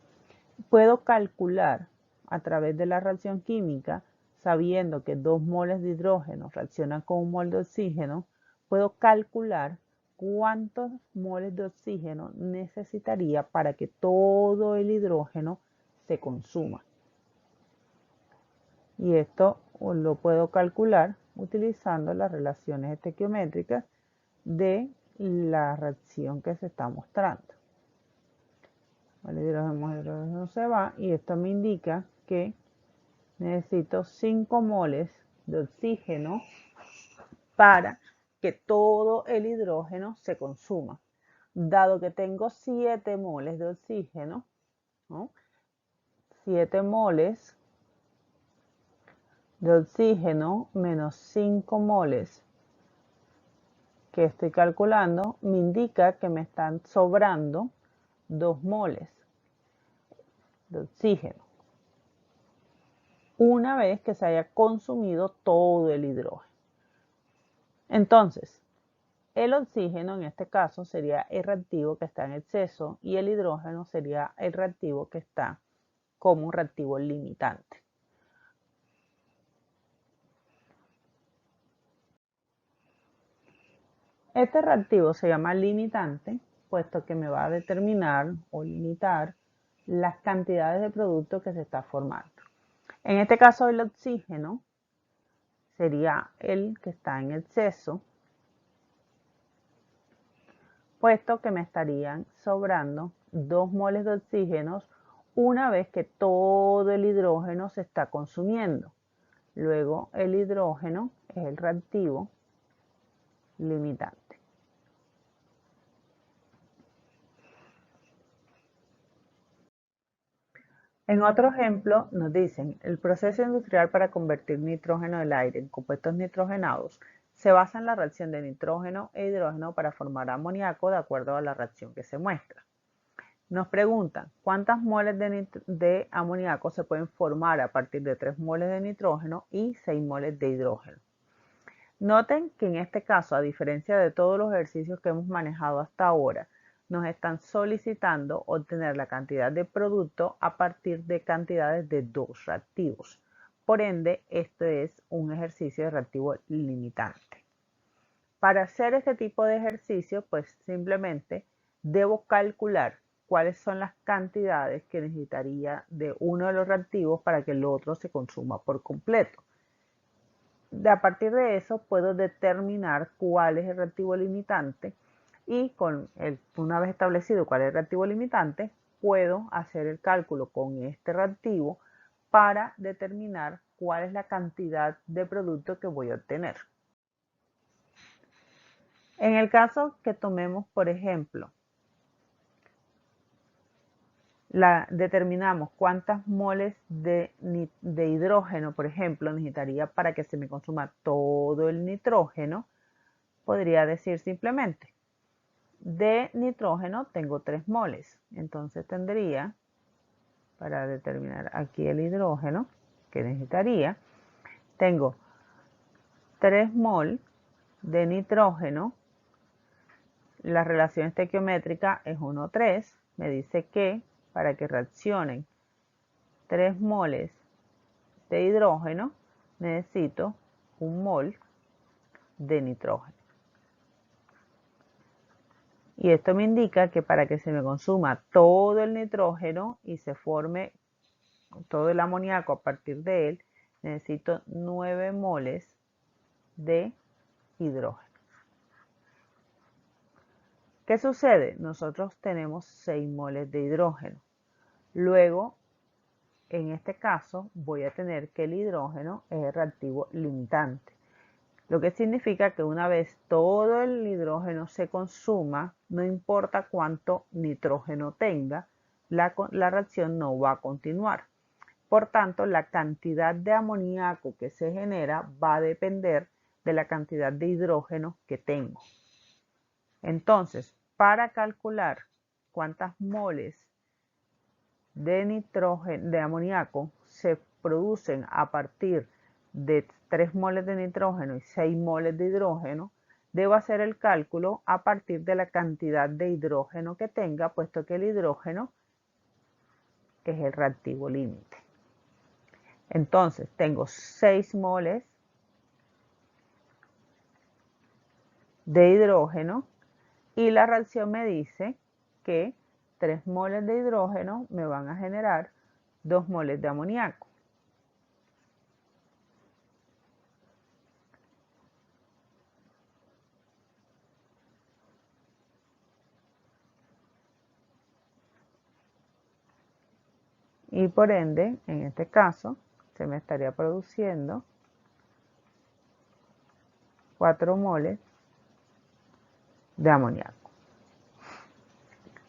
puedo calcular a través de la reacción química, sabiendo que 2 moles de hidrógeno reaccionan con 1 mol de oxígeno, puedo calcular cuántos moles de oxígeno necesitaría para que todo el hidrógeno se consuma. Y esto lo puedo calcular utilizando las relaciones estequiométricas de la reacción que se está mostrando. El hidrógeno se va y esto me indica que necesito 5 moles de oxígeno para que todo el hidrógeno se consuma. Dado que tengo 7 moles de oxígeno, ¿no? 7 moles de oxígeno menos 5 moles que estoy calculando, me indica que me están sobrando 2 moles de oxígeno una vez que se haya consumido todo el hidrógeno. Entonces, el oxígeno en este caso sería el reactivo que está en exceso y el hidrógeno sería el reactivo que está como un reactivo limitante. Este reactivo se llama limitante, puesto que me va a determinar o limitar las cantidades de producto que se está formando. En este caso, el oxígeno sería el que está en exceso, puesto que me estarían sobrando 2 moles de oxígeno una vez que todo el hidrógeno se está consumiendo. Luego, el hidrógeno es el reactivo limitante. En otro ejemplo nos dicen, el proceso industrial para convertir nitrógeno del aire en compuestos nitrogenados se basa en la reacción de nitrógeno e hidrógeno para formar amoníaco de acuerdo a la reacción que se muestra. Nos preguntan, ¿cuántas moles de amoníaco se pueden formar a partir de 3 moles de nitrógeno y 6 moles de hidrógeno? Noten que en este caso, a diferencia de todos los ejercicios que hemos manejado hasta ahora, nos están solicitando obtener la cantidad de producto a partir de cantidades de 2 reactivos. Por ende, este es un ejercicio de reactivo limitante. Para hacer este tipo de ejercicio, pues simplemente debo calcular cuáles son las cantidades que necesitaría de uno de los reactivos para que el otro se consuma por completo. A partir de eso puedo determinar cuál es el reactivo limitante y una vez establecido cuál es el reactivo limitante, puedo hacer el cálculo con este reactivo para determinar cuál es la cantidad de producto que voy a obtener. En el caso que tomemos, por ejemplo, determinamos cuántas moles de hidrógeno, por ejemplo, necesitaría para que se me consuma todo el nitrógeno, podría decir simplemente, de nitrógeno tengo 3 moles, entonces tendría, para determinar aquí el hidrógeno que necesitaría, tengo 3 mol de nitrógeno, la relación estequiométrica es 1:3, me dice que para que reaccionen 3 moles de hidrógeno, necesito 1 mol de nitrógeno. Y esto me indica que para que se me consuma todo el nitrógeno y se forme todo el amoníaco a partir de él, necesito 9 moles de hidrógeno. ¿Qué sucede? Nosotros tenemos 6 moles de hidrógeno. Luego, en este caso, voy a tener que el hidrógeno es el reactivo limitante. lo que significa que una vez todo el hidrógeno se consuma, no importa cuánto nitrógeno tenga, la reacción no va a continuar. Por tanto, la cantidad de amoníaco que se genera va a depender de la cantidad de hidrógeno que tengo. Entonces, para calcular cuántas moles de amoníaco se producen a partir de 3 moles de nitrógeno y 6 moles de hidrógeno, debo hacer el cálculo a partir de la cantidad de hidrógeno que tenga, puesto que el hidrógeno es el reactivo límite. Entonces, tengo 6 moles de hidrógeno y la reacción me dice que 3 moles de hidrógeno me van a generar 2 moles de amoníaco. Y por ende, en este caso, se me estaría produciendo 4 moles de amoníaco.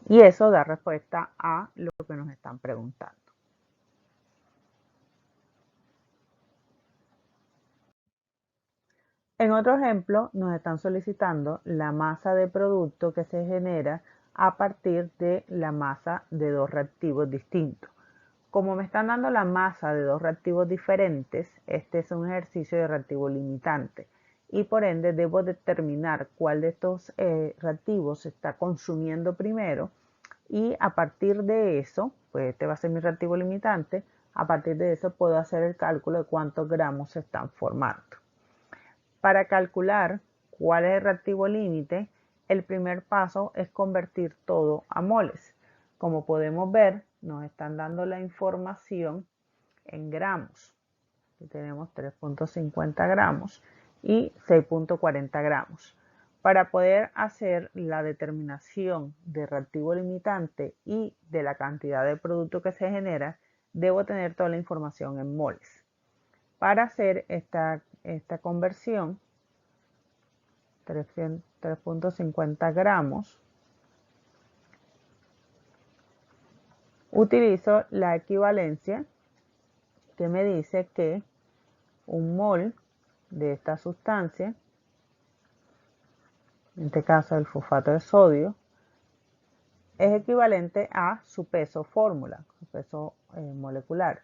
Y eso da respuesta a lo que nos están preguntando. En otro ejemplo, nos están solicitando la masa de producto que se genera a partir de la masa de dos reactivos distintos. Como me están dando la masa de dos reactivos diferentes, este es un ejercicio de reactivo limitante y por ende debo determinar cuál de estos reactivos se está consumiendo primero y a partir de eso, pues este va a ser mi reactivo limitante, a partir de eso puedo hacer el cálculo de cuántos gramos se están formando. Para calcular cuál es el reactivo límite, el primer paso es convertir todo a moles. Como podemos ver, nos están dando la información en gramos. Aquí tenemos 3.50 gramos y 6.40 gramos. Para poder hacer la determinación de reactivo limitante y de la cantidad de producto que se genera, debo tener toda la información en moles. Para hacer esta conversión, 3.50 gramos, utilizo la equivalencia que me dice que un mol de esta sustancia, en este caso el fosfato de sodio, es equivalente a su peso fórmula, su peso molecular.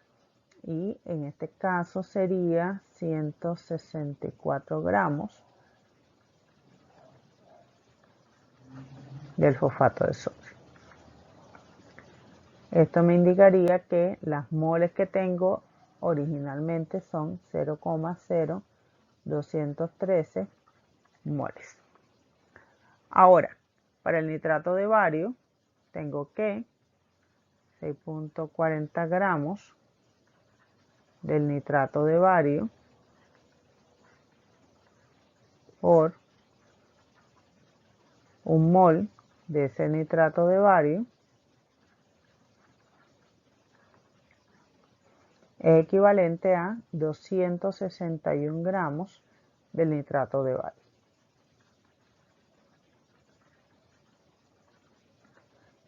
Y en este caso sería 164 gramos del fosfato de sodio. Esto me indicaría que las moles que tengo originalmente son 0,0213 moles. Ahora, para el nitrato de bario, tengo que 6.40 gramos del nitrato de bario por un mol de ese nitrato de bario es equivalente a 261 gramos del nitrato de bario.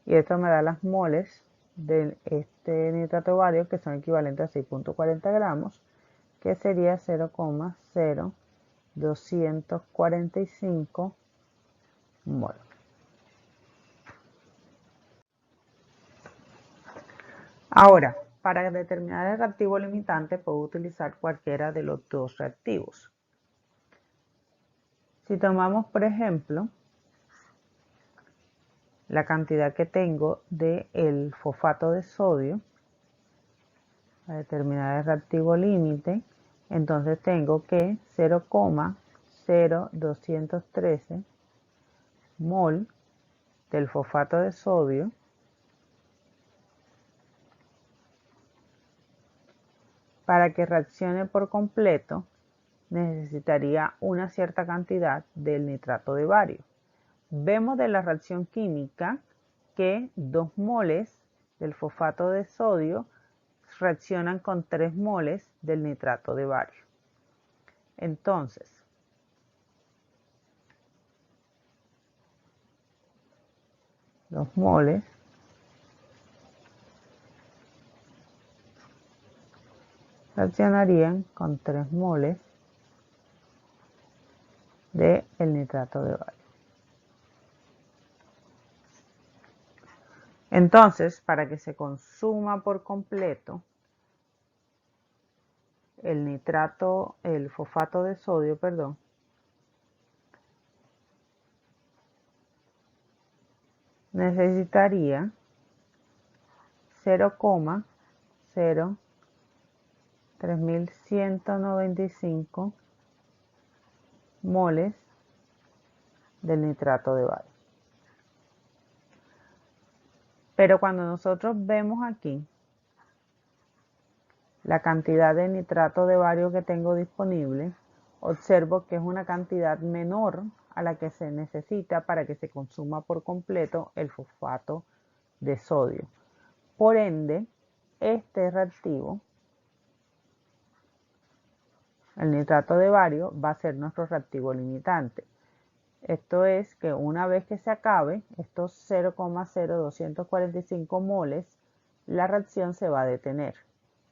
Y esto me da las moles de este nitrato de bario que son equivalentes a 6.40 gramos, que sería 0,0245 mol. Ahora, para determinar el reactivo limitante puedo utilizar cualquiera de los dos reactivos. Si tomamos, por ejemplo, la cantidad que tengo del fosfato de sodio, para determinar el reactivo límite, entonces tengo que 0,0213 mol del fosfato de sodio para que reaccione por completo necesitaría una cierta cantidad del nitrato de bario. Vemos de la reacción química que 2 moles del fosfato de sodio reaccionan con 3 moles del nitrato de bario. Entonces, Los moles reaccionarían con 3 moles del nitrato de bario. Entonces, para que se consuma por completo el fosfato de sodio, perdón, necesitaría 0,03195 moles del nitrato de bario. Pero cuando nosotros vemos aquí la cantidad de nitrato de bario que tengo disponible, observo que es una cantidad menor a la que se necesita para que se consuma por completo el fosfato de sodio. Por ende, este reactivo, el nitrato de bario, va a ser nuestro reactivo limitante. Esto es que una vez que se acabe estos 0,0245 moles, la reacción se va a detener.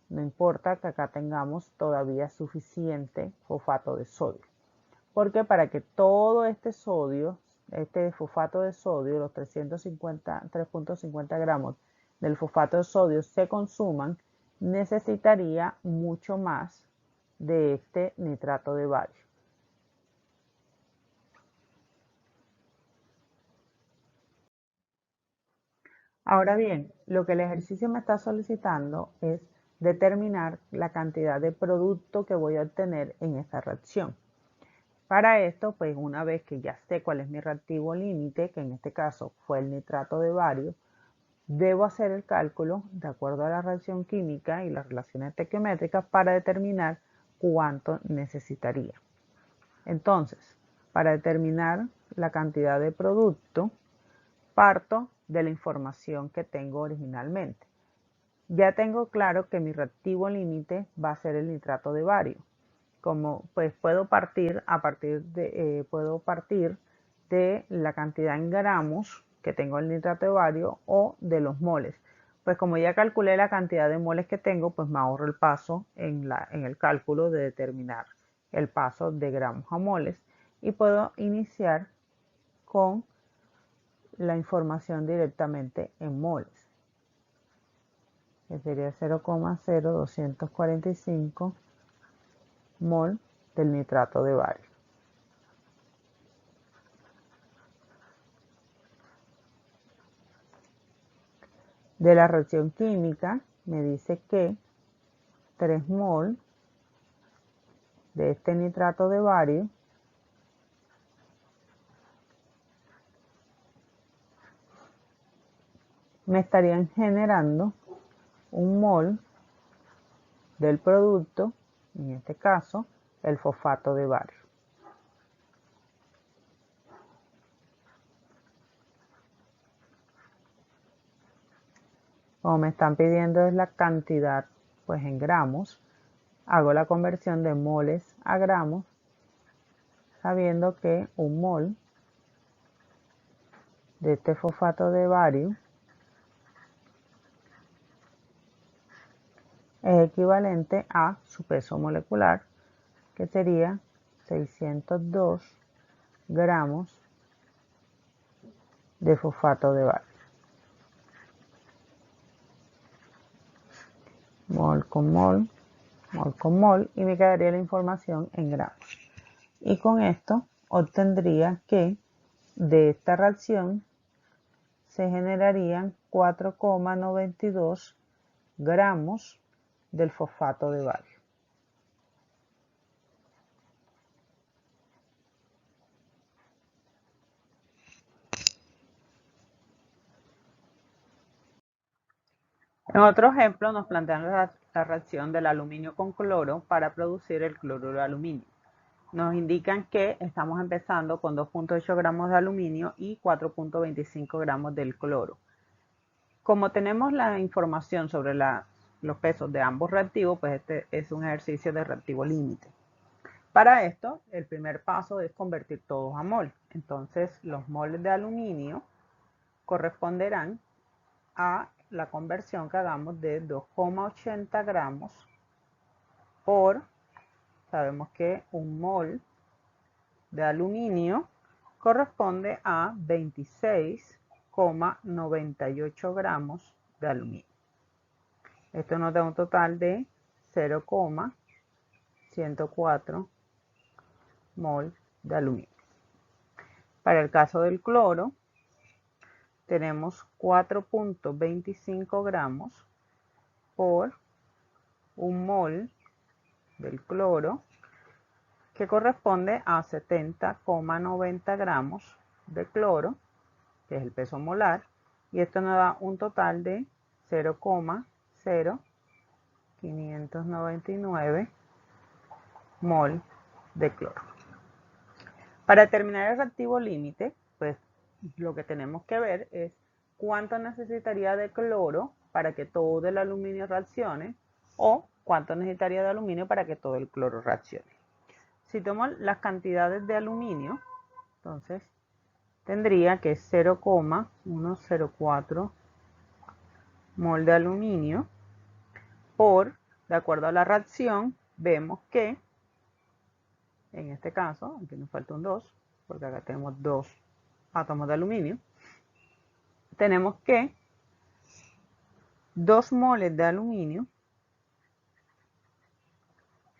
No importa que acá tengamos todavía suficiente fosfato de sodio. Porque para que todo este fosfato de sodio, los 3.50 gramos del fosfato de sodio se consuman, necesitaría mucho más de este nitrato de bario. Ahora bien, lo que el ejercicio me está solicitando es determinar la cantidad de producto que voy a obtener en esta reacción. Para esto, pues una vez que ya sé cuál es mi reactivo límite, que en este caso fue el nitrato de bario, debo hacer el cálculo de acuerdo a la reacción química y las relaciones estequiométricas para determinar cuánto necesitaría. Entonces, para determinar la cantidad de producto, parto de la información que tengo originalmente. Ya tengo claro que mi reactivo límite va a ser el nitrato de bario. Como pues puedo partir de la cantidad en gramos que tengo el nitrato de bario o de los moles. Pues como ya calculé la cantidad de moles que tengo, pues me ahorro el paso en el cálculo de determinar el paso de gramos a moles y puedo iniciar con la información directamente en moles, que sería 0,0245 mol del nitrato de bario. De la reacción química me dice que 3 mol de este nitrato de bario me estarían generando 1 mol del producto, en este caso el fosfato de bario. Como me están pidiendo es la cantidad pues en gramos, hago la conversión de moles a gramos, sabiendo que 1 mol de este fosfato de bario es equivalente a su peso molecular, que sería 602 gramos de fosfato de bario. Mol con mol, mol con mol, y me quedaría la información en gramos. Y con esto obtendría que de esta reacción se generarían 4,92 gramos del fosfato de bario. En otro ejemplo nos plantean la reacción del aluminio con cloro para producir el cloruro de aluminio. Nos indican que estamos empezando con 2,8 gramos de aluminio y 4,25 gramos del cloro. Como tenemos la información sobre los pesos de ambos reactivos, pues este es un ejercicio de reactivo límite. Para esto, el primer paso es convertir todos a mol. Entonces, los moles de aluminio corresponderán a la conversión que hagamos de 2,80 gramos por, sabemos que un mol de aluminio corresponde a 26,98 gramos de aluminio. Esto nos da un total de 0,104 mol de aluminio. Para el caso del cloro, tenemos 4,25 gramos por un mol del cloro, que corresponde a 70,90 gramos de cloro, que es el peso molar, y esto nos da un total de 0,0599 mol de cloro. Para determinar el reactivo límite, pues lo que tenemos que ver es cuánto necesitaría de cloro para que todo el aluminio reaccione o cuánto necesitaría de aluminio para que todo el cloro reaccione. Si tomo las cantidades de aluminio, entonces tendría que 0,104 mol de aluminio por, de acuerdo a la reacción, vemos que, en este caso, aquí nos falta un 2, porque acá tenemos 2 átomos de aluminio, tenemos que 2 moles de aluminio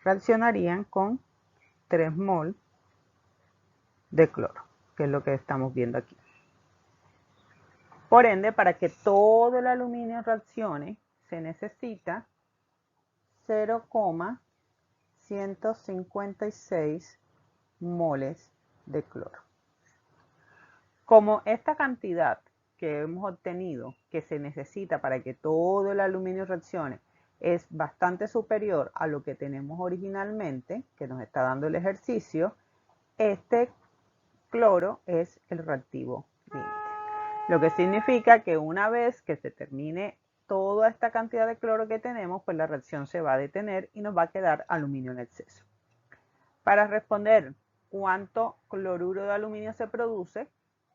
reaccionarían con 3 mol de cloro, que es lo que estamos viendo aquí. Por ende, para que todo el aluminio reaccione, se necesita 0,156 moles de cloro. Como esta cantidad que hemos obtenido, que se necesita para que todo el aluminio reaccione, es bastante superior a lo que tenemos originalmente, que nos está dando el ejercicio, este cloro es el reactivo límite. Lo que significa que una vez que se termine toda esta cantidad de cloro que tenemos, pues la reacción se va a detener y nos va a quedar aluminio en exceso. Para responder cuánto cloruro de aluminio se produce,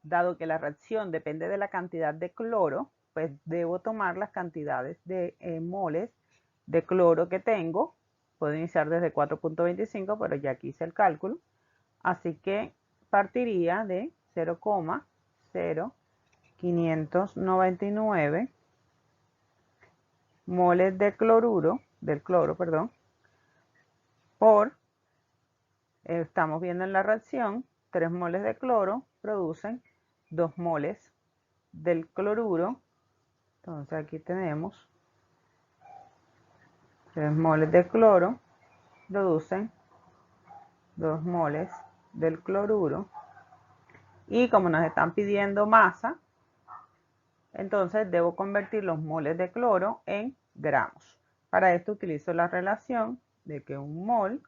dado que la reacción depende de la cantidad de cloro, pues debo tomar las cantidades de moles de cloro que tengo. Puedo iniciar desde 4,25, pero ya aquí hice el cálculo. Así que partiría de 0,0599 moles de cloruro, del cloro, perdón, por, estamos viendo en la reacción, 3 moles de cloro producen 2 moles del cloruro. Entonces aquí tenemos 3 moles de cloro producen 2 moles del cloruro. Y como nos están pidiendo masa, entonces debo convertir los moles de cloro en gramos. Para esto utilizo la relación de que un mol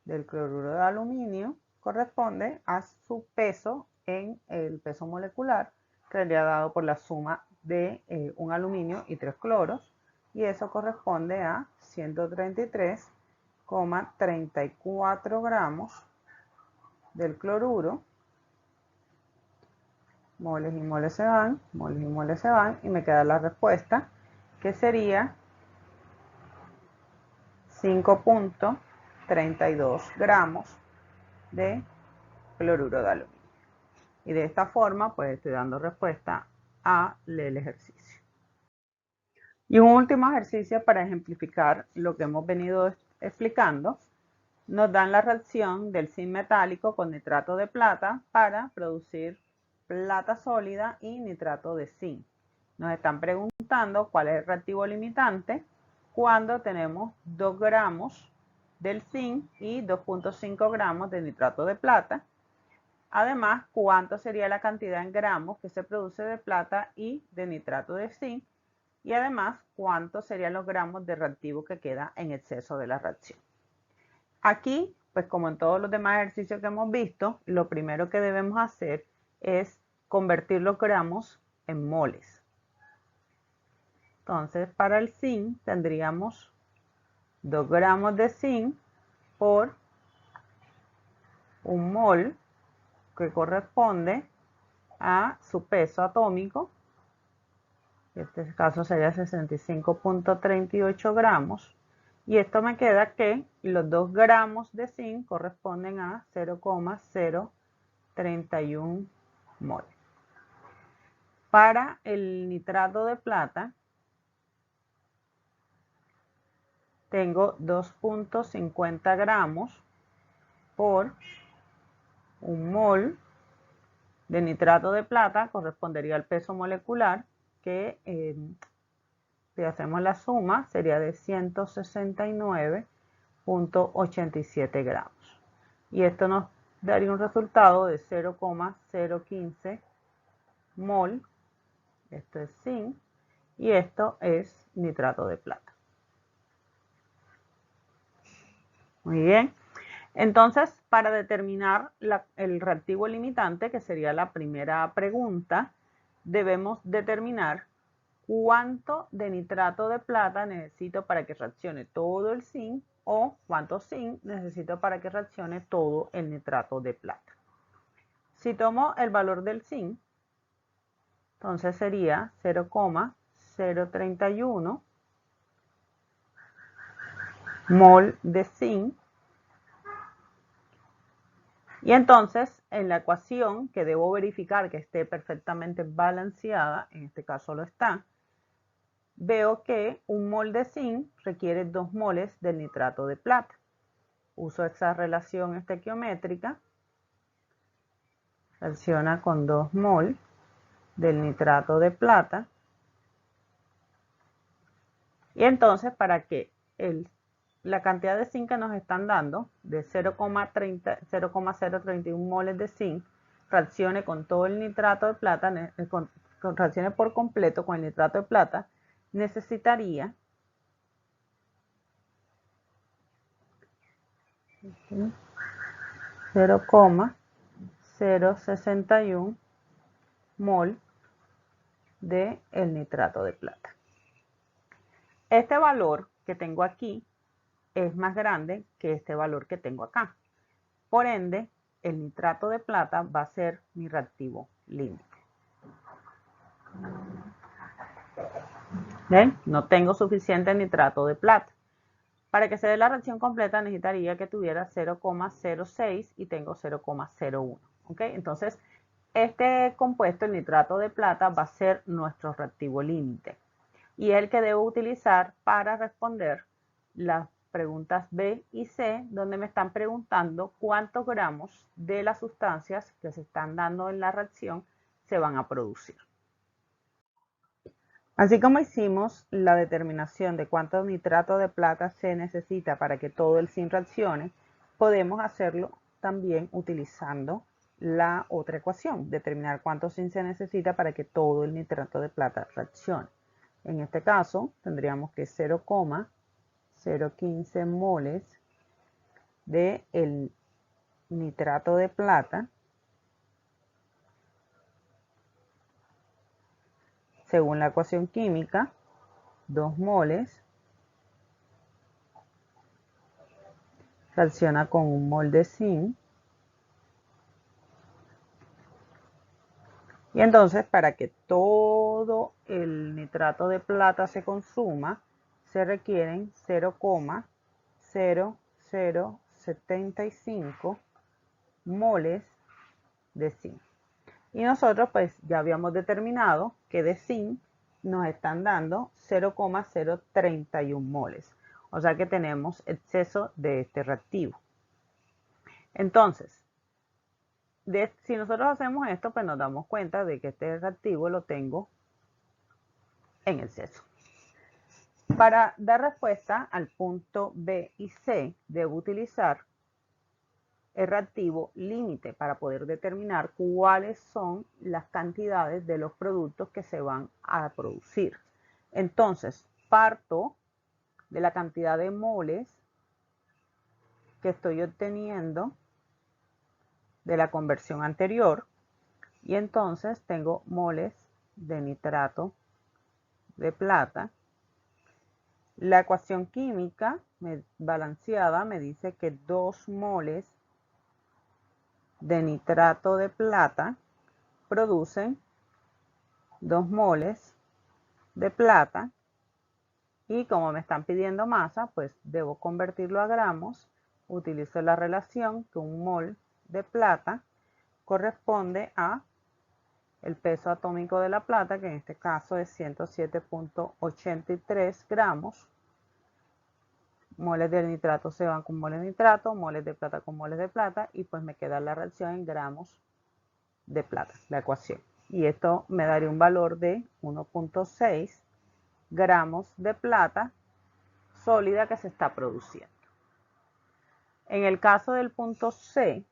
del cloruro de aluminio corresponde a su peso en el peso molecular, que sería dado por la suma de un aluminio y 3 cloros, y eso corresponde a 133,34 gramos del cloruro. Moles y moles se van, moles y moles se van, y me queda la respuesta, que sería 5,32 gramos de cloruro de aluminio. Y de esta forma, pues estoy dando respuesta al ejercicio. Y un último ejercicio para ejemplificar lo que hemos venido explicando. Nos dan la reacción del zinc metálico con nitrato de plata para producir plata sólida y nitrato de zinc. Nos están preguntando cuál es el reactivo limitante cuando tenemos 2 gramos del zinc y 2,5 gramos de nitrato de plata. Además, cuánto sería la cantidad en gramos que se produce de plata y de nitrato de zinc. Y además, cuántos serían los gramos de reactivo que queda en exceso de la reacción. Aquí, pues como en todos los demás ejercicios que hemos visto, lo primero que debemos hacer es convertir los gramos en moles. Entonces, para el zinc tendríamos 2 gramos de zinc por un mol, que corresponde a su peso atómico, en este caso sería 65.38 gramos, y esto me queda que los 2 gramos de zinc corresponden a 0,031 mol. Para el nitrato de plata, tengo 2.50 gramos por 1 mol de nitrato de plata, correspondería al peso molecular, que si hacemos la suma sería de 169.87 gramos. Y esto nos daría un resultado de 0,015 mol. Esto es zinc y esto es nitrato de plata. Muy bien. Entonces, para determinar el reactivo limitante, que sería la primera pregunta, debemos determinar cuánto de nitrato de plata necesito para que reaccione todo el zinc o cuánto zinc necesito para que reaccione todo el nitrato de plata. Si tomo el valor del zinc, entonces sería 0,031 mol de zinc. Y entonces, en la ecuación, que debo verificar que esté perfectamente balanceada, en este caso lo está, veo que 1 mol de zinc requiere 2 moles del nitrato de plata. Uso esa relación estequiométrica, reacciona con 2 mol del nitrato de plata. Y entonces, para que la cantidad de zinc que nos están dando, de 0,031 moles de zinc, reaccione con todo el nitrato de plata, reaccione por completo con el nitrato de plata, necesitaría 0,061 mol del nitrato de plata. Este valor que tengo aquí es más grande que este valor que tengo acá. Por ende, el nitrato de plata va a ser mi reactivo límite. ¿Ven? No tengo suficiente nitrato de plata. Para que se dé la reacción completa necesitaría que tuviera 0,06 y tengo 0,01. ¿Ok? Entonces, este compuesto, el nitrato de plata, va a ser nuestro reactivo límite. Y es el que debo utilizar para responder las preguntas B y C, donde me están preguntando cuántos gramos de las sustancias que se están dando en la reacción se van a producir. Así como hicimos la determinación de cuánto nitrato de plata se necesita para que todo el zinc reaccione, podemos hacerlo también utilizando la otra ecuación, determinar cuánto zinc se necesita para que todo el nitrato de plata reaccione. En este caso, tendríamos que 0,015 moles del nitrato de plata, según la ecuación química, 2 moles, reacciona con 1 mol de zinc. Y entonces, para que todo el nitrato de plata se consuma, se requieren 0,0075 moles de zinc. Y nosotros pues ya habíamos determinado que de zinc nos están dando 0,031 moles. O sea que tenemos exceso de este reactivo. Entonces, si nosotros hacemos esto, pues nos damos cuenta de que este reactivo lo tengo en exceso. Para dar respuesta al punto B y C, debo utilizar el reactivo límite para poder determinar cuáles son las cantidades de los productos que se van a producir. Entonces, parto de la cantidad de moles que estoy obteniendo de la conversión anterior y entonces tengo moles de nitrato de plata. La ecuación química balanceada me dice que 2 moles de nitrato de plata producen 2 moles de plata y como me están pidiendo masa, pues debo convertirlo a gramos. Utilizo la relación que 1 mol de plata corresponde a el peso atómico de la plata, que en este caso es 107.83 gramos. Moles del nitrato se van con moles de nitrato, moles de plata con moles de plata, y pues me queda la reacción en gramos de plata, la ecuación. Y esto me daría un valor de 1.6 gramos de plata sólida que se está produciendo. En el caso del punto C,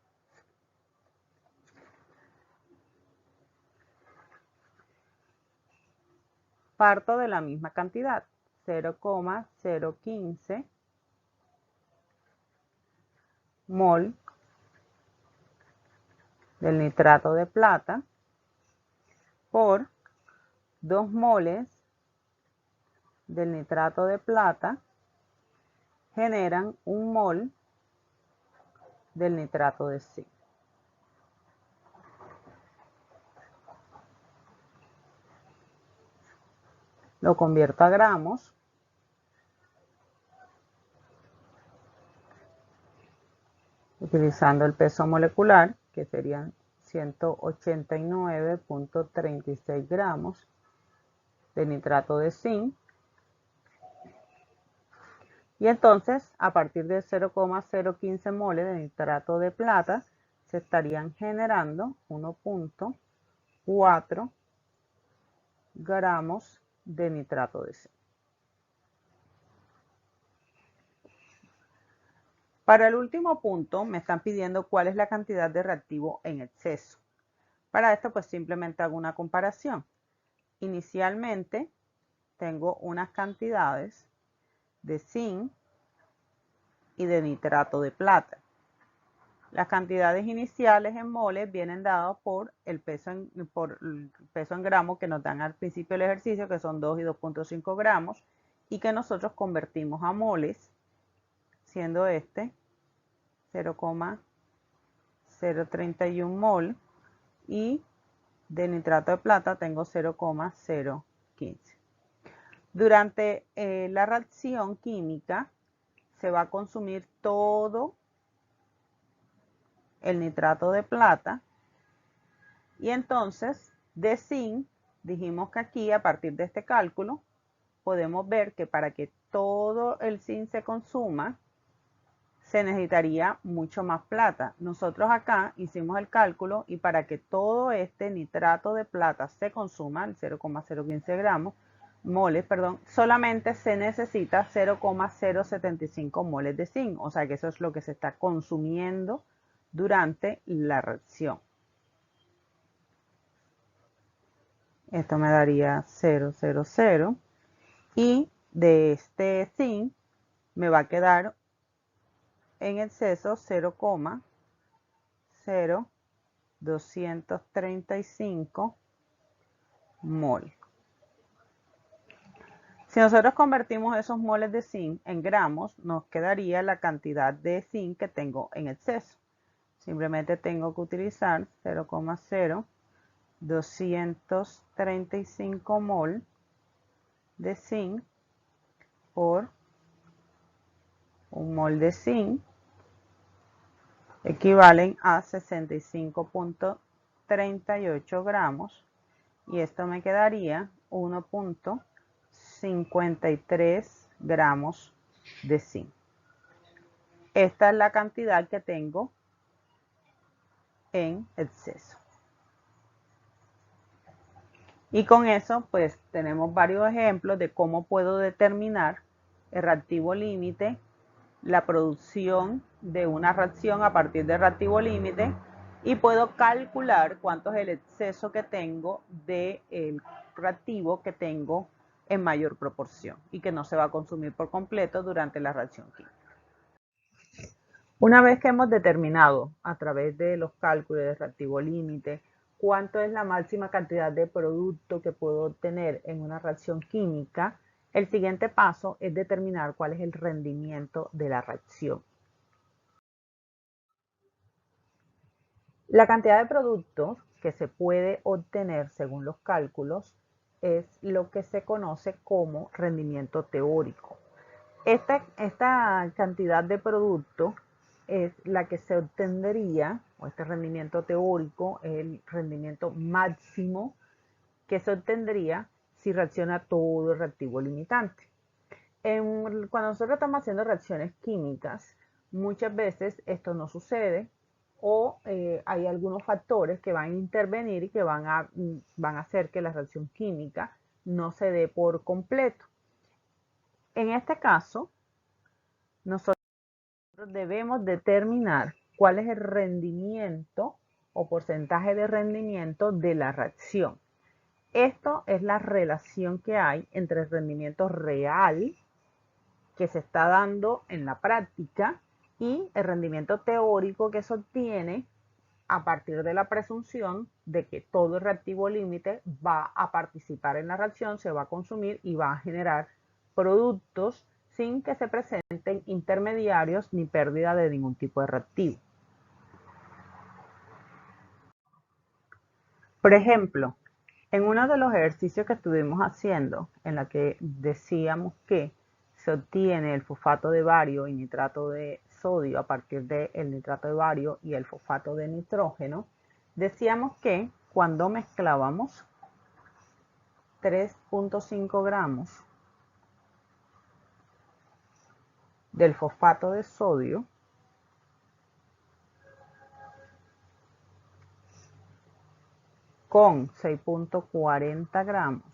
parto de la misma cantidad, 0,015 mol del nitrato de plata por 2 moles del nitrato de plata generan 1 mol del nitrato de zinc. Lo convierto a gramos. Utilizando el peso molecular, que serían 189.36 gramos de nitrato de zinc. Y entonces, a partir de 0,015 moles de nitrato de plata, se estarían generando 1.4 gramos de nitrato de zinc. Para el último punto, me están pidiendo cuál es la cantidad de reactivo en exceso. Para esto, pues simplemente hago una comparación. Inicialmente, tengo unas cantidades de zinc y de nitrato de plata. Las cantidades iniciales en moles vienen dadas por el peso en gramos que nos dan al principio del ejercicio, que son 2 y 2.5 gramos, y que nosotros convertimos a moles, siendo este 0,031 mol, y de nitrato de plata tengo 0,015. Durante la reacción química se va a consumir todo el nitrato de plata, y entonces de zinc dijimos que aquí, a partir de este cálculo, podemos ver que para que todo el zinc se consuma se necesitaría mucho más plata. Nosotros acá hicimos el cálculo y para que todo este nitrato de plata se consuma, el 0,015 gramos, moles, perdón, solamente se necesita 0,075 moles de zinc, o sea que eso es lo que se está consumiendo durante la reacción. Esto me daría 0,00 y de este zinc me va a quedar en exceso 0,0235 mol. Si nosotros convertimos esos moles de zinc en gramos, nos quedaría la cantidad de zinc que tengo en exceso. Simplemente tengo que utilizar 0,0235 mol de zinc por 1 mol de zinc, equivalen a 65.38 gramos, y esto me quedaría 1.53 gramos de zinc. Esta es la cantidad que tengo en exceso. Y con eso, pues tenemos varios ejemplos de cómo puedo determinar el reactivo límite, la producción de una reacción a partir del reactivo límite, y puedo calcular cuánto es el exceso que tengo del reactivo que tengo en mayor proporción y que no se va a consumir por completo durante la reacción química. Una vez que hemos determinado a través de los cálculos del reactivo límite cuánto es la máxima cantidad de producto que puedo obtener en una reacción química, el siguiente paso es determinar cuál es el rendimiento de la reacción. La cantidad de productos que se puede obtener según los cálculos es lo que se conoce como rendimiento teórico. Esta cantidad de producto es la que se obtendría, o este rendimiento teórico, el rendimiento máximo que se obtendría si reacciona todo el reactivo limitante. Cuando nosotros estamos haciendo reacciones químicas, muchas veces esto no sucede o hay algunos factores que van a intervenir y que van a hacer que la reacción química no se dé por completo. En este caso, nosotros debemos determinar cuál es el rendimiento o porcentaje de rendimiento de la reacción. Esto es la relación que hay entre el rendimiento real que se está dando en la práctica y el rendimiento teórico que se obtiene a partir de la presunción de que todo el reactivo límite va a participar en la reacción, se va a consumir y va a generar productos sin que se presenten intermediarios ni pérdida de ningún tipo de reactivo. Por ejemplo, en uno de los ejercicios que estuvimos haciendo, en la que decíamos que se obtiene el fosfato de bario y nitrato de sodio a partir del nitrato de bario y el fosfato de nitrógeno, decíamos que cuando mezclábamos 3.5 gramos del fosfato de sodio con 6.40 gramos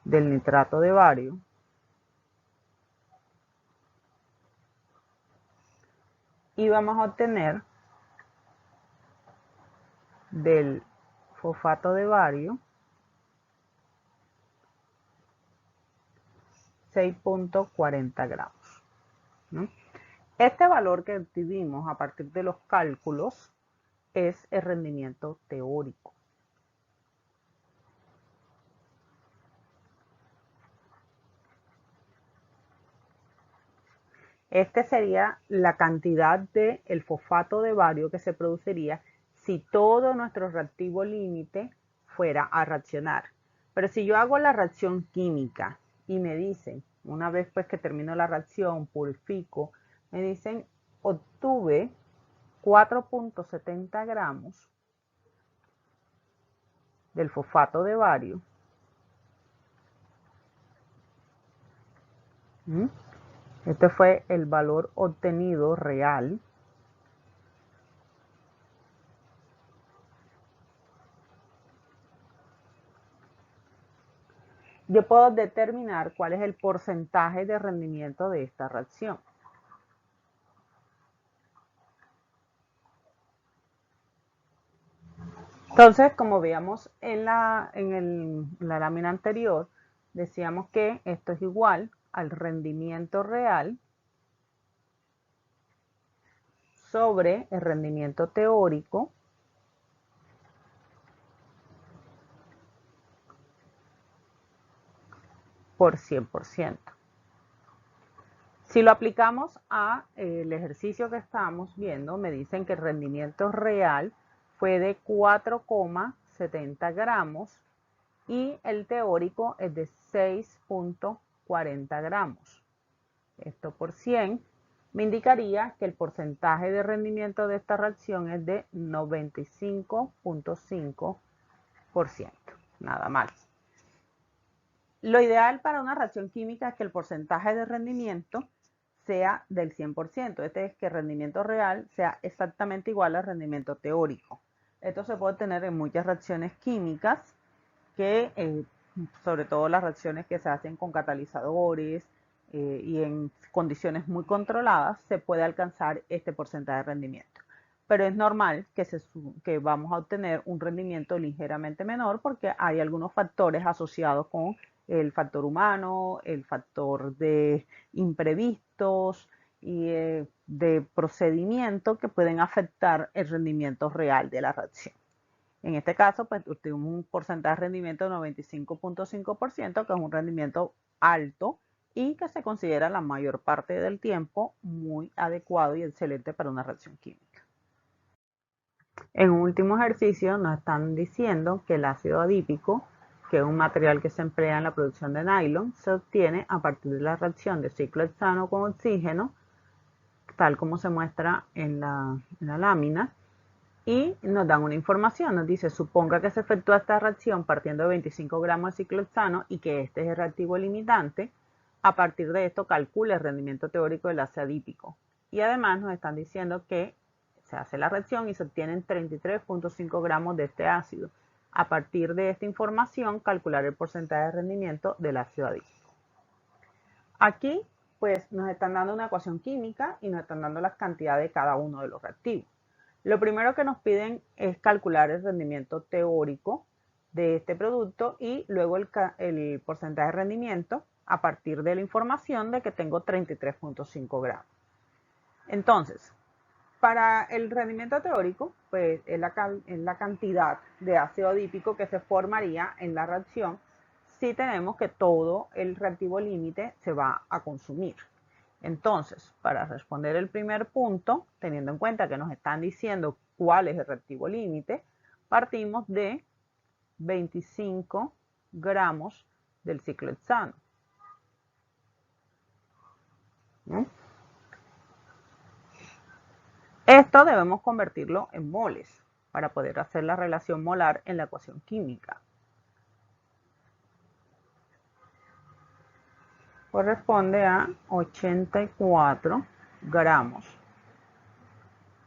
del nitrato de bario, íbamos a obtener del fosfato de bario 6.40 gramos, ¿no? Este valor que obtuvimos a partir de los cálculos es el rendimiento teórico. Este sería la cantidad del fosfato de bario que se produciría si todo nuestro reactivo límite fuera a reaccionar. Pero si yo hago la reacción química y me dicen, una vez pues que termino la reacción, purifico, me dicen, obtuve 4.70 gramos del fosfato de bario. Este fue el valor obtenido real. Yo puedo determinar cuál es el porcentaje de rendimiento de esta reacción. Entonces, como veíamos en la lámina anterior, decíamos que esto es igual al rendimiento real sobre el rendimiento teórico por 100%. Si lo aplicamos a el ejercicio que estamos viendo, me dicen que el rendimiento real fue de 4,70 gramos y el teórico es de 6.40 gramos. Esto por 100 me indicaría que el porcentaje de rendimiento de esta reacción es de 95.5%. Nada más. Lo ideal para una reacción química es que el porcentaje de rendimiento sea del 100%. Este es que el rendimiento real sea exactamente igual al rendimiento teórico. Esto se puede obtener en muchas reacciones químicas, sobre todo las reacciones que se hacen con catalizadores y en condiciones muy controladas, se puede alcanzar este porcentaje de rendimiento. Pero es normal que vamos a obtener un rendimiento ligeramente menor porque hay algunos factores asociados con el factor humano, el factor de imprevistos y de procedimiento que pueden afectar el rendimiento real de la reacción. En este caso, pues tuvimos un porcentaje de rendimiento de 95.5%, que es un rendimiento alto y que se considera la mayor parte del tiempo muy adecuado y excelente para una reacción química. En un último ejercicio nos están diciendo que el ácido adípico, que es un material que se emplea en la producción de nylon, se obtiene a partir de la reacción de ciclohexano con oxígeno, tal como se muestra en la lámina, y nos dan una información, nos dice, suponga que se efectúa esta reacción partiendo de 25 gramos de ciclohexano y que este es el reactivo limitante. A partir de esto calcule el rendimiento teórico del ácido adípico. Y además nos están diciendo que se hace la reacción y se obtienen 33.5 gramos de este ácido. A partir de esta información, calcular el porcentaje de rendimiento del ácido adípico. Aquí, pues, nos están dando una ecuación química y nos están dando las cantidades de cada uno de los reactivos. Lo primero que nos piden es calcular el rendimiento teórico de este producto y luego el porcentaje de rendimiento a partir de la información de que tengo 33.5 gramos. Entonces, para el rendimiento teórico, pues es la cantidad de ácido adípico que se formaría en la reacción si tenemos que todo el reactivo límite se va a consumir. Entonces, para responder el primer punto, teniendo en cuenta que nos están diciendo cuál es el reactivo límite, partimos de 25 gramos del ciclohexano. Esto debemos convertirlo en moles para poder hacer la relación molar en la ecuación química. Corresponde a 84 gramos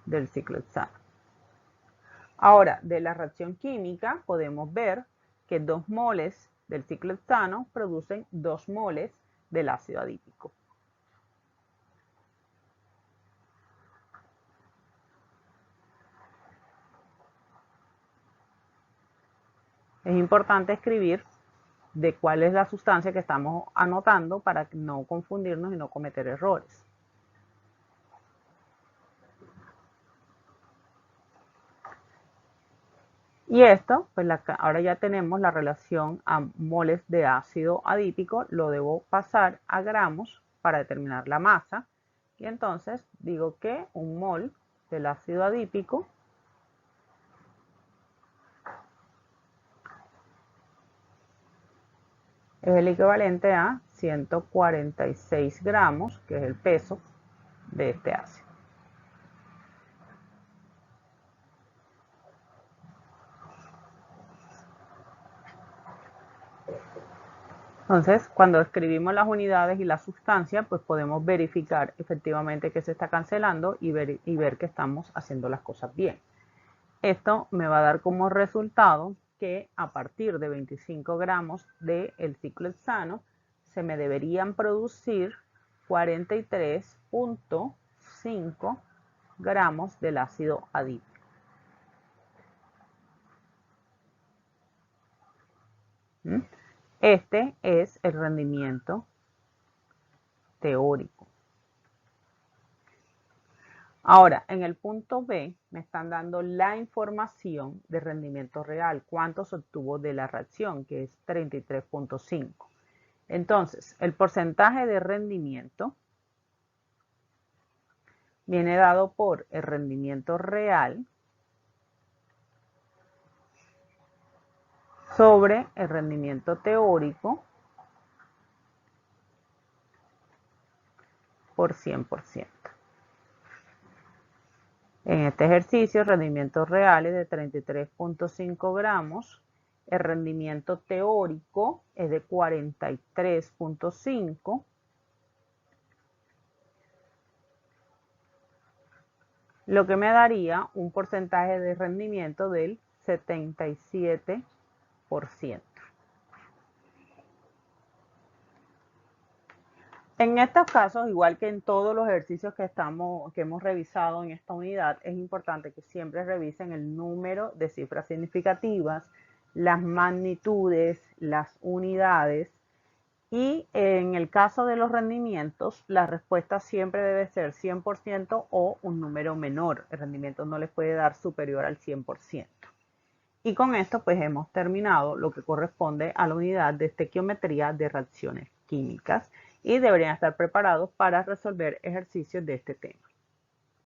del ciclohexano. Ahora, de la reacción química podemos ver que 2 moles del ciclohexano producen 2 moles del ácido adípico. Es importante escribir de cuál es la sustancia que estamos anotando para no confundirnos y no cometer errores. Y esto, pues ahora ya tenemos la relación a moles de ácido adípico, lo debo pasar a gramos para determinar la masa. Y entonces digo que un mol del ácido adípico es el equivalente a 146 gramos, que es el peso de este ácido. Entonces, cuando escribimos las unidades y la sustancia, pues podemos verificar efectivamente que se está cancelando y ver que estamos haciendo las cosas bien. Esto me va a dar como resultado que a partir de 25 gramos del ciclohexano se me deberían producir 43.5 gramos del ácido adípico. Este es el rendimiento teórico. Ahora, en el punto B me están dando la información de rendimiento real, cuánto se obtuvo de la reacción, que es 33.5. Entonces, el porcentaje de rendimiento viene dado por el rendimiento real sobre el rendimiento teórico por 100%. En este ejercicio, el rendimiento real es de 33.5 gramos, el rendimiento teórico es de 43.5, lo que me daría un porcentaje de rendimiento del 77%. En estos casos, igual que en todos los ejercicios que hemos revisado en esta unidad, es importante que siempre revisen el número de cifras significativas, las magnitudes, las unidades, y en el caso de los rendimientos, la respuesta siempre debe ser 100% o un número menor. El rendimiento no les puede dar superior al 100%. Y con esto pues hemos terminado lo que corresponde a la unidad de estequiometría de reacciones químicas y deberían estar preparados para resolver ejercicios de este tema.